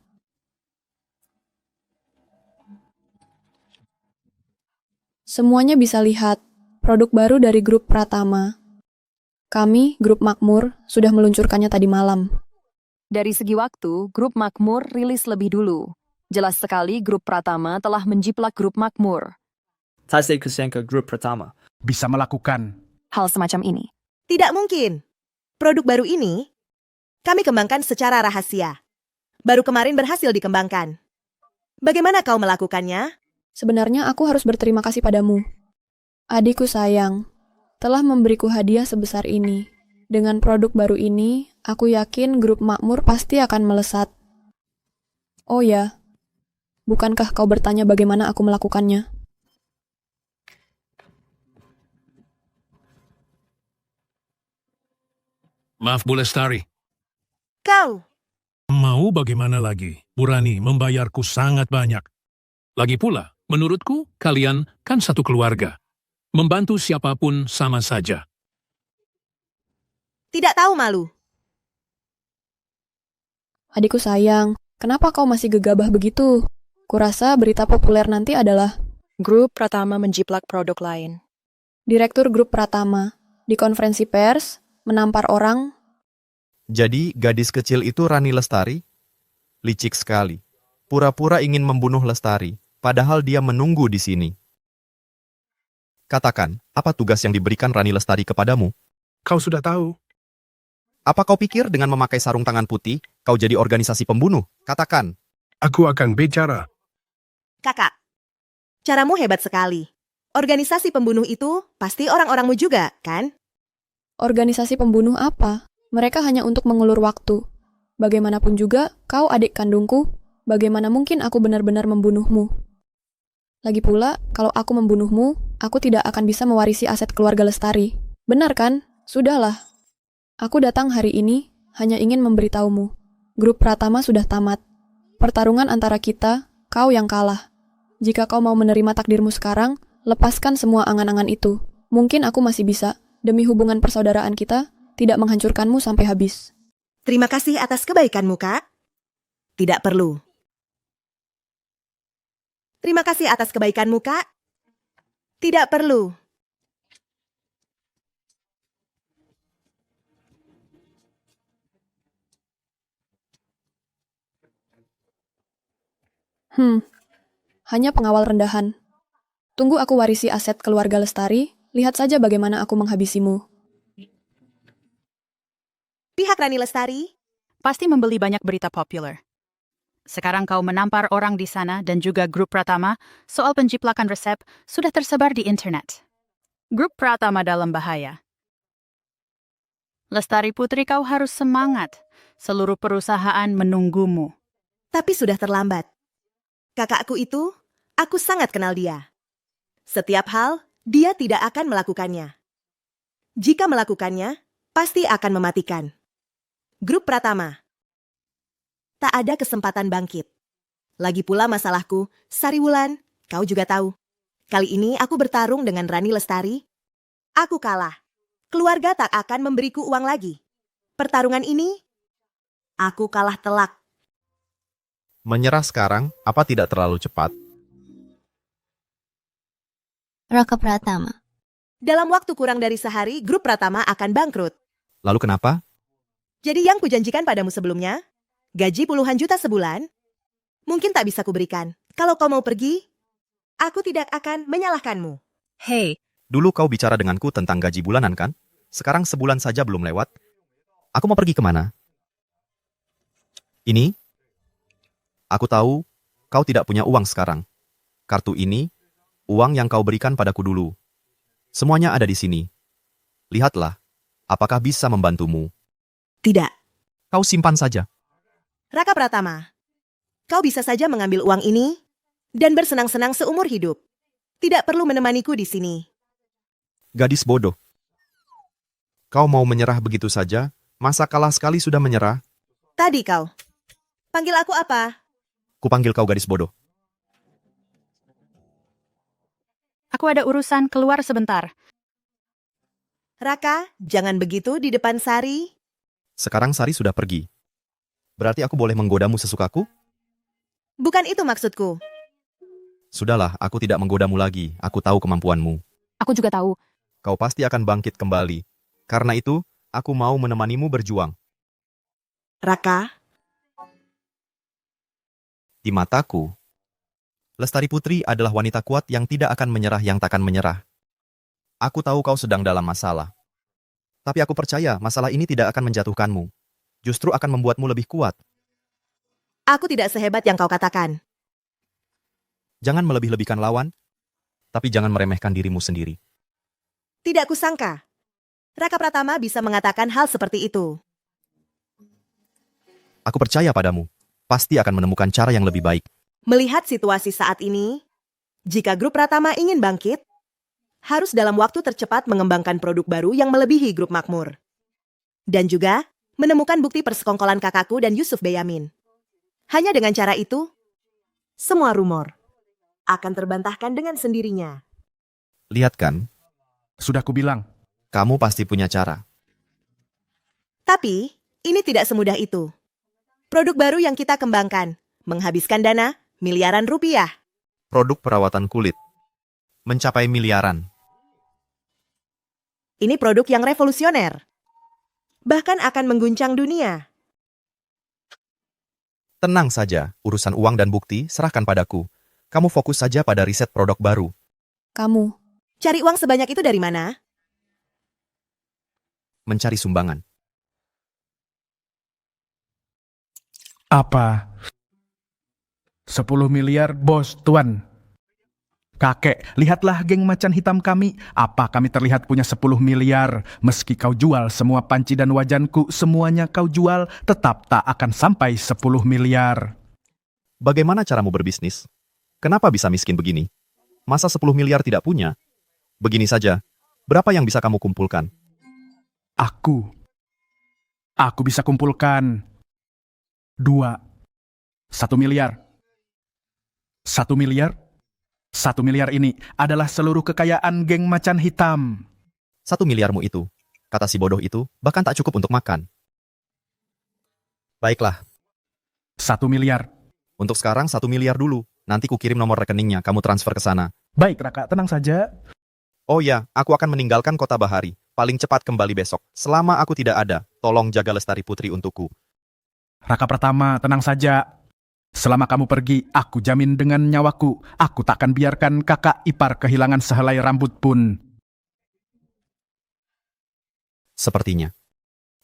Semuanya bisa lihat produk baru dari grup Pratama. Kami, grup Makmur, sudah meluncurkannya tadi malam. Dari segi waktu, grup Makmur rilis lebih dulu. Jelas sekali grup Pratama telah menjiplak grup Makmur. Tasik kusangka grup Pratama bisa melakukan hal semacam ini. Tidak mungkin. Produk baru ini, kami kembangkan secara rahasia. Baru kemarin berhasil dikembangkan. Bagaimana kau melakukannya? Sebenarnya aku harus berterima kasih padamu. Adikku sayang, telah memberiku hadiah sebesar ini. Dengan produk baru ini, aku yakin grup Makmur pasti akan melesat. Oh ya, bukankah kau bertanya bagaimana aku melakukannya? Maaf Bu Lestari. Kau. Mau bagaimana lagi? Bu Rani membayarku sangat banyak. Lagi pula, menurutku kalian kan satu keluarga. Membantu siapapun sama saja. Tidak tahu malu. Adikku sayang, kenapa kau masih gegabah begitu? Kurasa berita populer nanti adalah Grup Pratama menjiplak produk lain. Direktur Grup Pratama di konferensi pers menampar orang. Jadi gadis kecil itu Rani Lestari? Licik sekali. Pura-pura ingin membunuh Lestari, padahal dia menunggu di sini. Katakan, apa tugas yang diberikan Rani Lestari kepadamu? Kau sudah tahu. Apa kau pikir dengan memakai sarung tangan putih, kau jadi organisasi pembunuh? Katakan. Aku akan bicara. Kakak, caramu hebat sekali. Organisasi pembunuh itu pasti orang-orangmu juga, kan? Organisasi pembunuh apa? Mereka hanya untuk mengulur waktu. Bagaimanapun juga, kau adik kandungku, bagaimana mungkin aku benar-benar membunuhmu? Lagi pula, kalau aku membunuhmu, aku tidak akan bisa mewarisi aset keluarga Lestari. Benar kan? Sudahlah. Aku datang hari ini hanya ingin memberitahumu. Grup Pratama sudah tamat. Pertarungan antara kita, kau yang kalah. Jika kau mau menerima takdirmu sekarang, lepaskan semua angan-angan itu. Mungkin aku masih bisa, demi hubungan persaudaraan kita, tidak menghancurkanmu sampai habis. Terima kasih atas kebaikanmu, Kak. Tidak perlu. Terima kasih atas kebaikanmu, Kak. Tidak perlu. Hanya pengawal rendahan. Tunggu aku warisi aset keluarga Lestari, lihat saja bagaimana aku menghabisimu. Pihak Rani Lestari pasti membeli banyak berita populer. Sekarang kau menampar orang di sana dan juga grup Pratama soal penjiplakan resep sudah tersebar di internet. Grup Pratama dalam bahaya. Lestari Putri, kau harus semangat. Seluruh perusahaan menunggumu. Tapi sudah terlambat. Kakakku itu, aku sangat kenal dia. Setiap hal, dia tidak akan melakukannya. Jika melakukannya, pasti akan mematikan. Grup Pratama. Tak ada kesempatan bangkit. Lagi pula masalahku, Sariwulan, kau juga tahu. Kali ini aku bertarung dengan Rani Lestari. Aku kalah. Keluarga tak akan memberiku uang lagi. Pertarungan ini, aku kalah telak. Menyerah sekarang, apa tidak terlalu cepat? Raka Pratama. Dalam waktu kurang dari sehari, grup Pratama akan bangkrut. Lalu kenapa? Jadi yang kujanjikan padamu sebelumnya, gaji puluhan juta sebulan, mungkin tak bisa kuberikan. Kalau kau mau pergi, aku tidak akan menyalahkanmu. Hei, Dulu kau bicara denganku tentang gaji bulanan kan? Sekarang sebulan saja belum lewat. Aku mau pergi kemana? Ini? Aku tahu, kau tidak punya uang sekarang. Kartu ini, uang yang kau berikan padaku dulu. Semuanya ada di sini. Lihatlah, apakah bisa membantumu? Tidak. Kau simpan saja. Raka Pratama, kau bisa saja mengambil uang ini dan bersenang-senang seumur hidup. Tidak perlu menemaniku di sini. Gadis bodoh. Kau mau menyerah begitu saja? Masa kalah sekali sudah menyerah? Tadi kau. Panggil aku apa? Kupanggil kau gadis bodoh. Aku ada urusan, keluar sebentar. Raka, jangan begitu di depan Sari. Sekarang Sari sudah pergi. Berarti aku boleh menggodamu sesukaku? Bukan itu maksudku. Sudahlah, aku tidak menggodamu lagi. Aku tahu kemampuanmu. Aku juga tahu. Kau pasti akan bangkit kembali. Karena itu, aku mau menemanimu berjuang. Raka, Di mataku, Lestari Putri adalah wanita kuat yang tidak akan menyerah yang takkan menyerah. Aku tahu kau sedang dalam masalah. Tapi aku percaya masalah ini tidak akan menjatuhkanmu. Justru akan membuatmu lebih kuat. aku tidak sehebat yang kau katakan. Jangan melebih-lebihkan lawan, tapi jangan meremehkan dirimu sendiri. Tidak kusangka. Raka Pratama bisa mengatakan hal seperti itu. Aku percaya padamu. Pasti akan menemukan cara yang lebih baik. Melihat situasi saat ini, jika grup Pratama ingin bangkit, harus dalam waktu tercepat mengembangkan produk baru yang melebihi grup Makmur. Dan juga menemukan bukti persekongkolan kakakku dan Yusuf Beyamin. Hanya dengan cara itu, semua rumor akan terbantahkan dengan sendirinya. Lihat kan, Sudah kubilang. kamu pasti punya cara. Tapi, ini tidak semudah itu. Produk baru yang kita kembangkan, menghabiskan dana miliaran rupiah. Produk perawatan kulit. Mencapai miliaran. Ini produk yang revolusioner. Bahkan akan mengguncang dunia. Tenang saja, urusan uang dan bukti serahkan padaku. Kamu fokus saja pada riset produk baru. Kamu. Cari uang sebanyak itu dari mana? Mencari sumbangan. Apa? 10 miliar, bos, tuan. Kakek, lihatlah geng macan hitam kami. Apa kami terlihat punya 10 miliar? Meski kau jual semua panci dan wajanku, semuanya kau jual, tetap tak akan sampai 10 miliar. Bagaimana caramu berbisnis? Kenapa bisa miskin begini? Masa 10 miliar tidak punya? Begini saja, berapa yang bisa kamu kumpulkan? Aku bisa kumpulkan 2 1 miliar. 1 miliar? 1 miliar ini adalah seluruh kekayaan geng macan hitam. 1 miliarmu itu, kata si bodoh itu, bahkan tak cukup untuk makan. Baiklah. 1 miliar. Untuk sekarang 1 miliar dulu. Nanti ku kirim nomor rekeningnya, kamu transfer ke sana. Baik, Raka, tenang saja. Oh ya, aku akan meninggalkan kota Bahari. Paling cepat kembali besok. Selama aku tidak ada, tolong jaga Lestari Putri untukku. Raka Pratama, tenang saja. Selama kamu pergi, aku jamin dengan nyawaku, aku takkan biarkan kakak ipar kehilangan sehelai rambut pun. Sepertinya.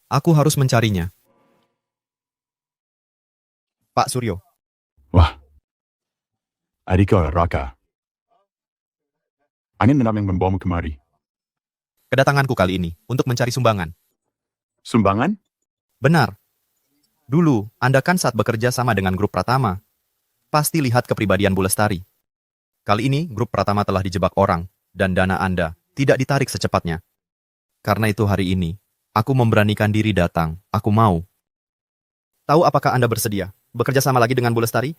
Aku harus mencarinya. Pak Suryo. Wah. Adikku Raka. Angin menam yang membawamu kemari. Kedatanganku kali ini untuk mencari sumbangan. Sumbangan? Benar. Dulu, Anda kan saat bekerja sama dengan grup Pratama. Pasti lihat kepribadian Bu Lestari. Kali ini, grup Pratama telah dijebak orang, dan dana Anda tidak ditarik secepatnya. Karena itu hari ini, aku memberanikan diri datang. Aku mau. Tahu apakah Anda bersedia bekerja sama lagi dengan Bu Lestari?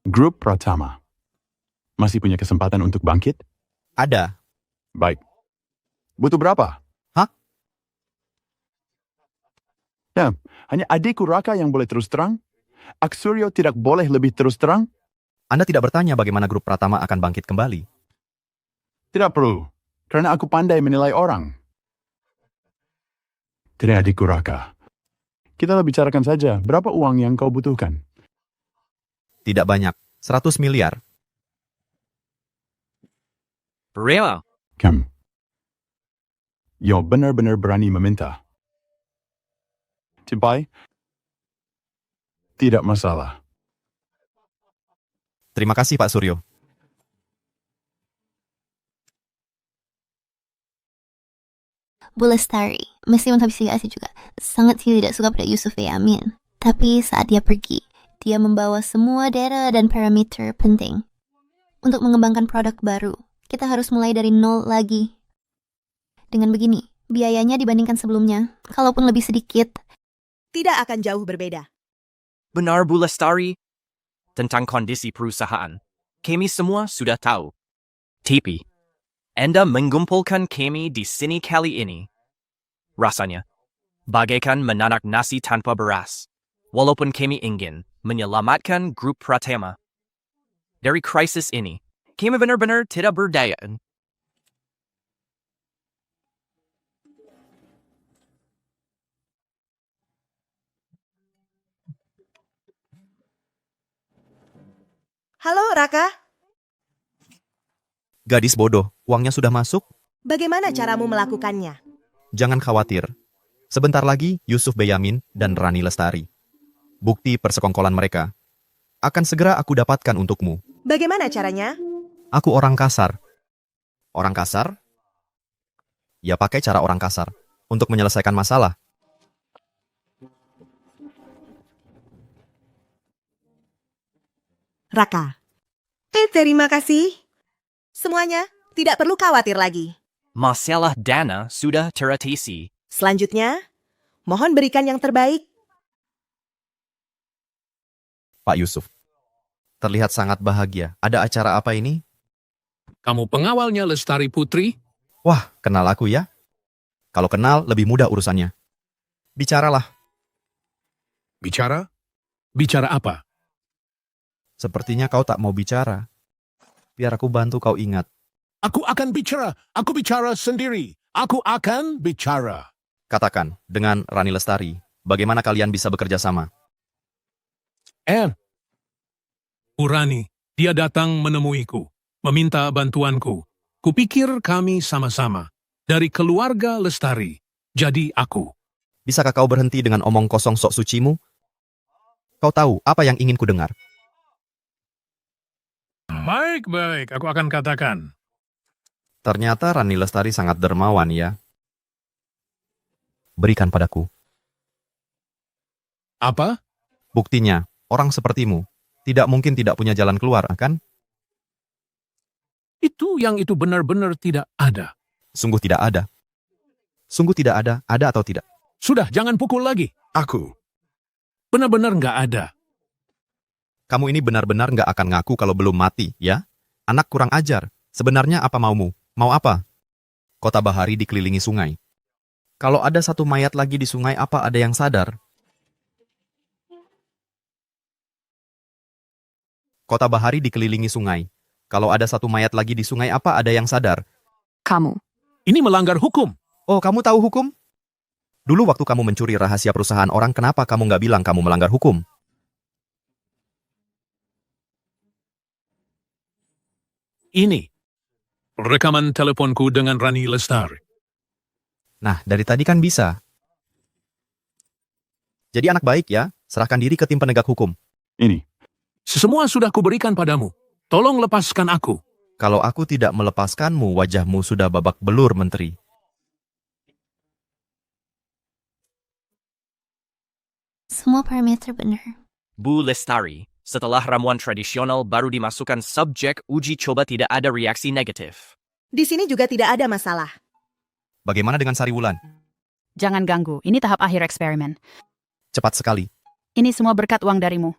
Grup Pratama masih punya kesempatan untuk bangkit? Ada. Baik. Butuh berapa? Hah? Ya, hanya adikku Raka yang boleh terus terang? Aksuryo tidak boleh lebih terus terang? Anda tidak bertanya bagaimana grup Pratama akan bangkit kembali? Tidak perlu, karena aku pandai menilai orang. Tidak adikku Raka. Kita bicarakan saja, berapa uang yang kau butuhkan? Tidak banyak, 100 miliar. Berapa? Kem. Yo benar-benar berani meminta. Cipai? Tidak masalah. Terima kasih Pak Suryo. Bu Lestari, meskipun habis dikasih juga, sangat tidak suka pada Yusuf Yamin. Tapi saat dia pergi, dia membawa semua data dan parameter penting. Untuk mengembangkan produk baru, kita harus mulai dari nol lagi. Dengan begini, biayanya dibandingkan sebelumnya, kalaupun lebih sedikit, tidak akan jauh berbeda. Benar Bu Lestari, tentang kondisi perusahaan, kami semua sudah tahu. Tapi, Anda mengumpulkan kami di sini kali ini. Rasanya, bagaikan menanak nasi tanpa beras. Walaupun kami ingin menyelamatkan grup Pratama. Dari krisis ini, kami benar-benar tidak berdaya. Halo, Raka. Gadis bodoh, uangnya sudah masuk? Bagaimana caramu melakukannya? Jangan khawatir. Sebentar lagi, Yusuf Beyamin dan Rani Lestari. Bukti persekongkolan mereka akan segera aku dapatkan untukmu. Bagaimana caranya? Aku orang kasar. Orang kasar? Ya pakai cara orang kasar untuk menyelesaikan masalah. Raka. Terima kasih. Semuanya tidak perlu khawatir lagi. Masalah dana sudah teratasi. Selanjutnya, mohon berikan yang terbaik. Pak Yusuf, terlihat sangat bahagia. Ada acara apa ini? Kamu pengawalnya Lestari Putri? Wah, kenal aku ya? Kalau kenal, lebih mudah urusannya. Bicaralah. Bicara? Bicara apa? Sepertinya kau tak mau bicara. Biar aku bantu kau ingat. Aku akan bicara. Aku bicara sendiri. Aku akan bicara. Katakan, dengan Rani Lestari, bagaimana kalian bisa bekerja sama? Urani, dia datang menemuiku, meminta bantuanku. Kupikir kami sama-sama. Dari keluarga Lestari. Jadi aku. Bisakah kau berhenti dengan omong kosong sok sucimu? Kau tahu apa yang ingin ku dengar? Baik, aku akan katakan. Ternyata Rani Lestari sangat dermawan ya. Berikan padaku. Apa? Buktinya, orang sepertimu tidak mungkin tidak punya jalan keluar, kan? Itu benar-benar tidak ada. Sungguh tidak ada. Sungguh tidak ada atau tidak? Sudah, jangan pukul lagi. Aku. Benar-benar nggak ada. Kamu ini benar-benar nggak akan ngaku kalau belum mati, ya? Anak kurang ajar. Sebenarnya apa maumu? Mau apa? Kota Bahari dikelilingi sungai. Kalau ada satu mayat lagi di sungai, apa ada yang sadar? Kota Bahari dikelilingi sungai. Kalau ada satu mayat lagi di sungai, apa ada yang sadar? Kamu. Ini melanggar hukum. Oh, kamu tahu hukum? Dulu waktu kamu mencuri rahasia perusahaan orang, kenapa kamu nggak bilang kamu melanggar hukum? Ini rekaman teleponku dengan Rani Lestari. Nah, dari tadi kan bisa. Jadi anak baik ya, serahkan diri ke tim penegak hukum. Ini. Semua sudah kuberikan padamu. Tolong lepaskan aku. Kalau aku tidak melepaskanmu, wajahmu sudah babak belur, Menteri. Semua parameter benar. Bu Lestari, setelah ramuan tradisional baru dimasukkan subjek uji coba tidak ada reaksi negatif. Di sini juga tidak ada masalah. Bagaimana dengan Sariwulan? Jangan ganggu, ini tahap akhir eksperimen. Cepat sekali. Ini semua berkat uang darimu.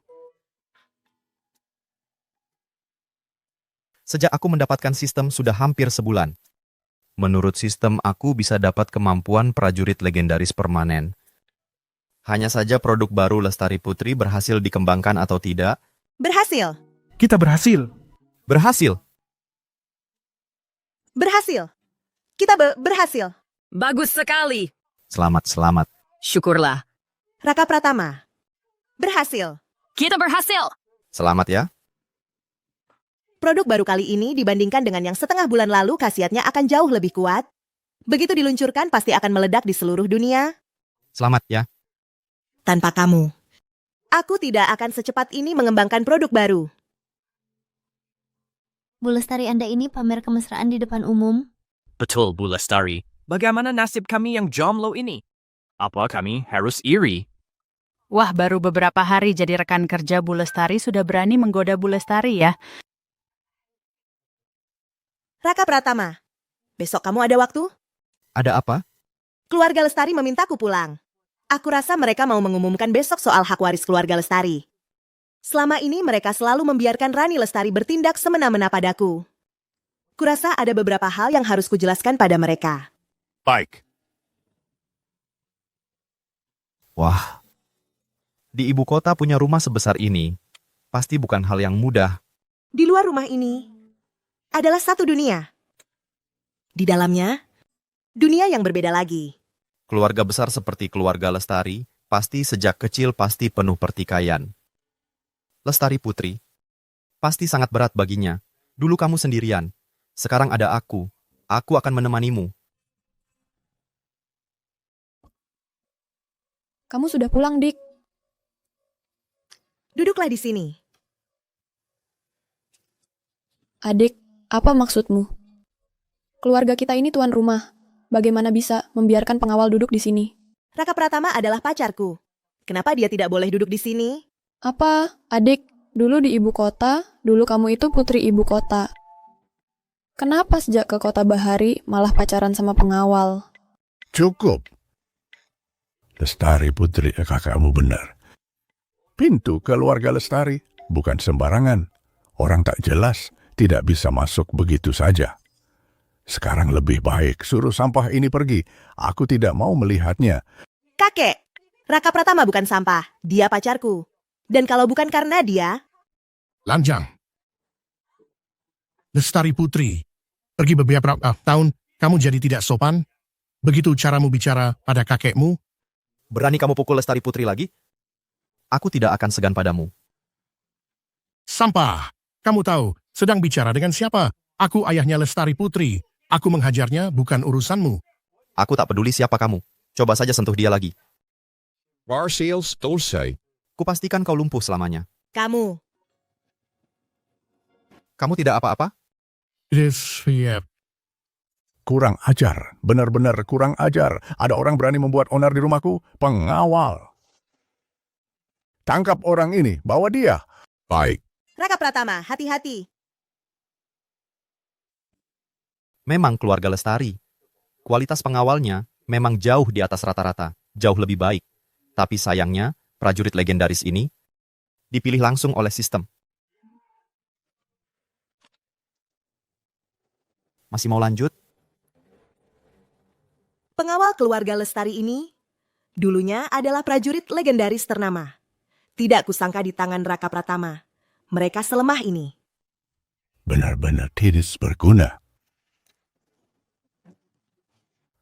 Sejak aku mendapatkan sistem sudah hampir sebulan. Menurut sistem, aku bisa dapat kemampuan prajurit legendaris permanen. Hanya saja produk baru Lestari Putri berhasil dikembangkan atau tidak? Berhasil. Kita berhasil. Berhasil. Berhasil. Kita berhasil. Bagus sekali. Selamat. Syukurlah. Raka Pratama. Berhasil. Kita berhasil. Selamat ya. Produk baru kali ini dibandingkan dengan yang setengah bulan lalu khasiatnya akan jauh lebih kuat. Begitu diluncurkan pasti akan meledak di seluruh dunia. Selamat ya. Tanpa kamu, aku tidak akan secepat ini mengembangkan produk baru. Bu Lestari, Anda ini pamer kemesraan di depan umum? Betul, Bu Lestari. Bagaimana nasib kami yang jomblo ini? Apa kami harus iri? Wah, baru beberapa hari jadi rekan kerja Bu Lestari sudah berani menggoda Bu Lestari ya. Raka Pratama, besok kamu ada waktu? Ada apa? Keluarga Lestari memintaku pulang. Aku rasa mereka mau mengumumkan besok soal hak waris keluarga Lestari. Selama ini mereka selalu membiarkan Rani Lestari bertindak semena-mena padaku. Kurasa ada beberapa hal yang harus kujelaskan pada mereka. Baik. Wah. Di ibu kota punya rumah sebesar ini, pasti bukan hal yang mudah. Di luar rumah ini adalah satu dunia. Di dalamnya, dunia yang berbeda lagi. Keluarga besar seperti keluarga Lestari, pasti sejak kecil pasti penuh pertikaian. Lestari Putri, pasti sangat berat baginya. Dulu kamu sendirian, sekarang ada aku. Aku akan menemanimu. Kamu sudah pulang, Dik. Duduklah di sini. Adik, apa maksudmu? Keluarga kita ini tuan rumah. Bagaimana bisa membiarkan pengawal duduk di sini? Raka Pratama adalah pacarku. Kenapa dia tidak boleh duduk di sini? Apa, adik? Dulu di ibu kota, dulu kamu itu putri ibu kota. Kenapa sejak ke kota Bahari malah pacaran sama pengawal? Cukup. Lestari Putri, kakakmu benar. Pintu keluarga Lestari bukan sembarangan. Orang tak jelas tidak bisa masuk begitu saja. Sekarang lebih baik suruh sampah ini pergi. Aku tidak mau melihatnya. Kakek, Raka Pratama bukan sampah. Dia pacarku. Dan kalau bukan karena dia... Lanjang. Lestari Putri, pergi beberapa tahun kamu jadi tidak sopan? Begitu caramu bicara pada kakekmu? Berani kamu pukul Lestari Putri lagi? Aku tidak akan segan padamu. Sampah. Kamu tahu, sedang bicara dengan siapa? Aku ayahnya Lestari Putri. Aku menghajarnya, bukan urusanmu. Aku tak peduli siapa kamu. Coba saja sentuh dia lagi. Kupastikan kau lumpuh selamanya. Kamu. Kamu tidak apa-apa? Kurang ajar. Benar-benar kurang ajar. Ada orang berani membuat onar di rumahku? Pengawal. Tangkap orang ini. Bawa dia. Baik. Raka Pratama, hati-hati. Memang keluarga Lestari. Kualitas pengawalnya memang jauh di atas rata-rata, jauh lebih baik. Tapi sayangnya, prajurit legendaris ini dipilih langsung oleh sistem. Masih mau lanjut? Pengawal keluarga Lestari ini dulunya adalah prajurit legendaris ternama. Tidak kusangka di tangan Raka Pratama, mereka selemah ini. Benar-benar tidak berguna.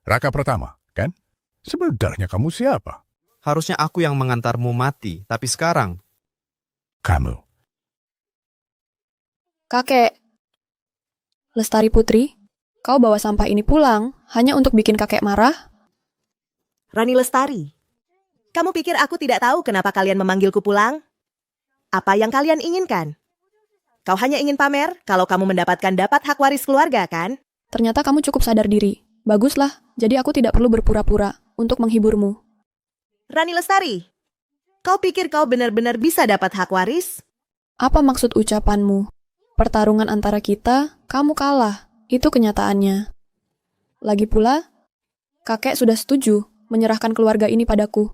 Raka Pratama, kan? Sebenarnya kamu siapa? Harusnya aku yang mengantarmu mati, tapi sekarang... Kamu. Kakek. Lestari Putri, kau bawa sampah ini pulang hanya untuk bikin kakek marah? Rani Lestari, kamu pikir aku tidak tahu kenapa kalian memanggilku pulang? Apa yang kalian inginkan? Kau hanya ingin pamer kalau kamu mendapatkan hak waris keluarga, kan? Ternyata kamu cukup sadar diri. Baguslah, jadi aku tidak perlu berpura-pura untuk menghiburmu. Rani Lestari, kau pikir kau benar-benar bisa dapat hak waris? Apa maksud ucapanmu? Pertarungan antara kita, kamu kalah. Itu kenyataannya. Lagi pula, kakek sudah setuju menyerahkan keluarga ini padaku.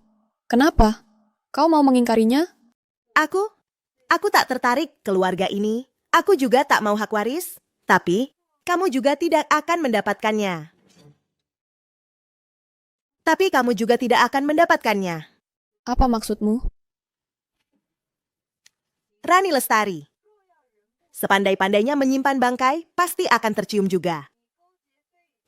Kenapa? Kau mau mengingkarinya? Aku tak tertarik keluarga ini. Aku juga tak mau hak waris. Tapi, kamu juga tidak akan mendapatkannya. Apa maksudmu? Rani Lestari, sepandai-pandainya menyimpan bangkai, pasti akan tercium juga.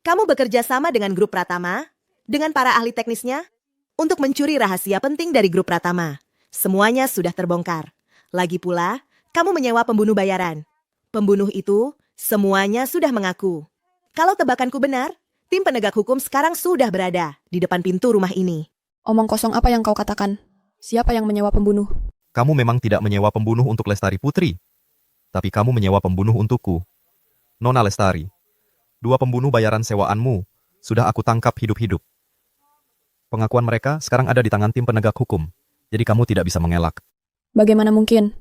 Kamu bekerja sama dengan grup Pratama, dengan para ahli teknisnya, untuk mencuri rahasia penting dari grup Pratama. Semuanya sudah terbongkar. Lagi pula, kamu menyewa pembunuh bayaran. Pembunuh itu, semuanya sudah mengaku. Kalau tebakanku benar, tim penegak hukum sekarang sudah berada di depan pintu rumah ini. Omong kosong apa yang kau katakan? Siapa yang menyewa pembunuh? Kamu memang tidak menyewa pembunuh untuk Lestari Putri. Tapi kamu menyewa pembunuh untukku. Nona Lestari, 2 pembunuh bayaran sewaanmu sudah aku tangkap hidup-hidup. Pengakuan mereka sekarang ada di tangan tim penegak hukum. Jadi kamu tidak bisa mengelak. Bagaimana mungkin?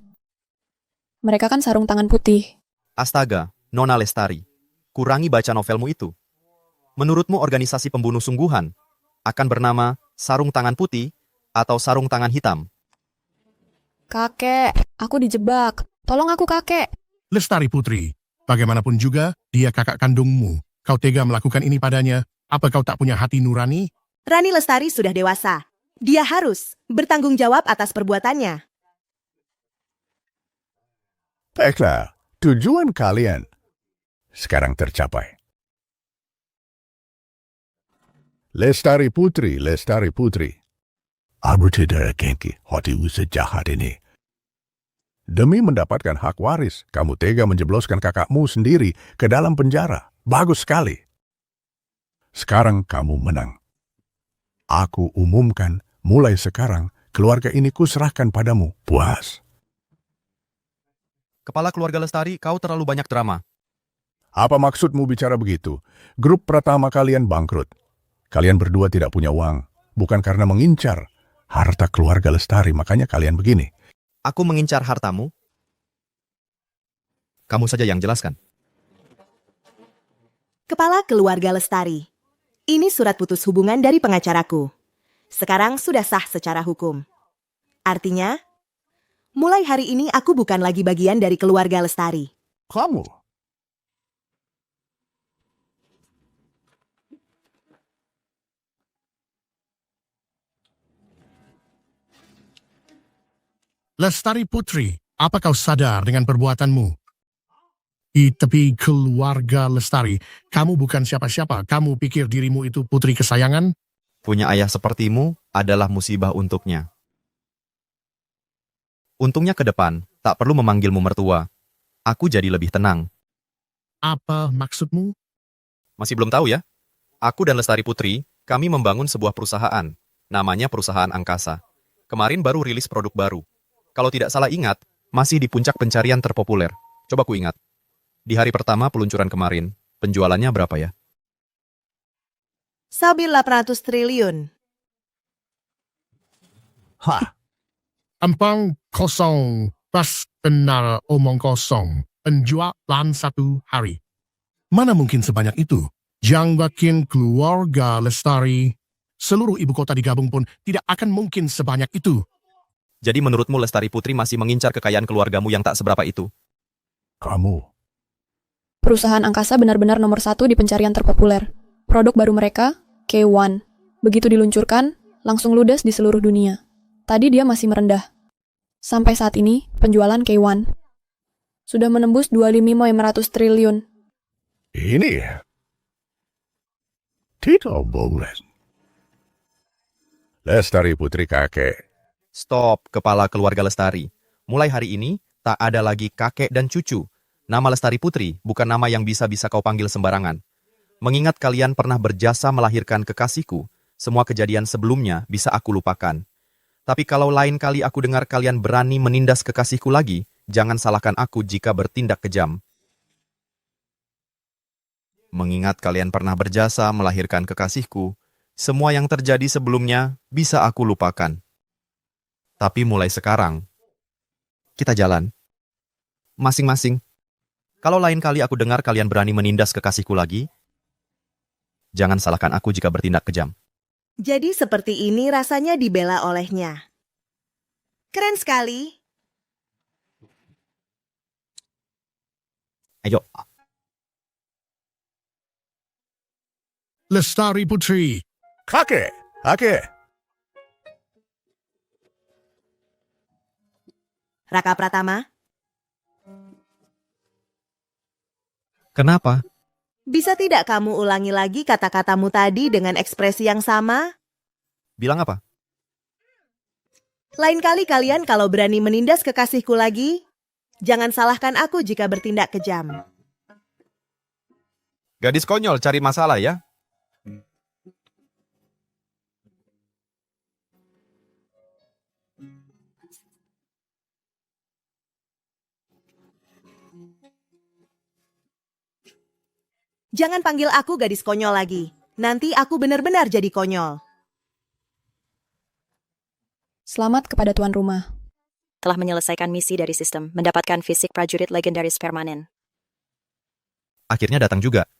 Mereka kan sarung tangan putih. Astaga, Nona Lestari, kurangi baca novelmu itu. Menurutmu organisasi pembunuh sungguhan akan bernama Sarung Tangan Putih atau Sarung Tangan Hitam? Kakek, aku dijebak. Tolong aku, kakek. Lestari Putri, bagaimanapun juga, dia kakak kandungmu. Kau tega melakukan ini padanya. Apa kau tak punya hati nurani? Rani Lestari sudah dewasa. Dia harus bertanggung jawab atas perbuatannya. Baiklah, tujuan kalian sekarang tercapai. Lestari Putri. Aku tidak genki hati usaha jahat ini. Demi mendapatkan hak waris, kamu tega menjebloskan kakakmu sendiri ke dalam penjara. Bagus sekali. Sekarang kamu menang. Aku umumkan, mulai sekarang, keluarga ini kuserahkan padamu. Puas. Kepala keluarga Lestari, kau terlalu banyak drama. Apa maksudmu bicara begitu? Grup Pratama kalian bangkrut. Kalian berdua tidak punya uang. Bukan karena mengincar harta keluarga Lestari, makanya kalian begini. Aku mengincar hartamu? Kamu saja yang jelaskan. Kepala keluarga Lestari, ini surat putus hubungan dari pengacaraku. Sekarang sudah sah secara hukum. Artinya, mulai hari ini aku bukan lagi bagian dari keluarga Lestari. Kamu? Lestari Putri, apa kau sadar dengan perbuatanmu? Di tepi keluarga Lestari, kamu bukan siapa-siapa. Kamu pikir dirimu itu putri kesayangan? Punya ayah sepertimu adalah musibah untuknya. Untungnya ke depan, tak perlu memanggilmu mertua. Aku jadi lebih tenang. Apa maksudmu? Masih belum tahu ya? Aku dan Lestari Putri, kami membangun sebuah perusahaan. Namanya Perusahaan Angkasa. Kemarin baru rilis produk baru. Kalau tidak salah ingat, masih di puncak pencarian terpopuler. Coba ku ingat. Di hari pertama peluncuran kemarin, penjualannya berapa ya? Sabil 800 triliun. Hah. Ampang kosong, pas benar omong kosong. Penjualan 1 hari. Mana mungkin sebanyak itu? Jangbakin keluarga Lestari, seluruh ibu kota digabung pun tidak akan mungkin sebanyak itu. Jadi menurutmu Lestari Putri masih mengincar kekayaan keluargamu yang tak seberapa itu? Kamu. Perusahaan angkasa benar-benar nomor 1 di pencarian terpopuler. Produk baru mereka, K1. Begitu diluncurkan, langsung ludes di seluruh dunia. Tadi dia masih merendah. Sampai saat ini, penjualan K1 sudah menembus 2500 triliun. Ini ya? Tidak boleh. Lestari Putri kakek. Stop, kepala keluarga Lestari. Mulai hari ini, tak ada lagi kakek dan cucu. Nama Lestari Putri bukan nama yang bisa-bisa kau panggil sembarangan. Mengingat kalian pernah berjasa melahirkan kekasihku, semua kejadian sebelumnya bisa aku lupakan. Tapi kalau lain kali aku dengar kalian berani menindas kekasihku lagi, jangan salahkan aku jika bertindak kejam. Mengingat kalian pernah berjasa melahirkan kekasihku, semua yang terjadi sebelumnya bisa aku lupakan. Tapi mulai sekarang, kita jalan. Masing-masing. Kalau lain kali aku dengar kalian berani menindas kekasihku lagi, jangan salahkan aku jika bertindak kejam. Jadi seperti ini rasanya dibela olehnya. Keren sekali. Ayo. Lestari Putri. Kakek. Raka Pratama, Kenapa? bisa tidak kamu ulangi lagi kata-katamu tadi dengan ekspresi yang sama? Bilang apa? Lain kali kalian kalau berani menindas kekasihku lagi, jangan salahkan aku jika bertindak kejam. Gadis konyol cari masalah ya? Jangan panggil aku gadis konyol lagi. Nanti aku benar-benar jadi konyol. Selamat kepada tuan rumah. Telah menyelesaikan misi dari sistem, mendapatkan fisik prajurit legendaris permanen. Akhirnya datang juga.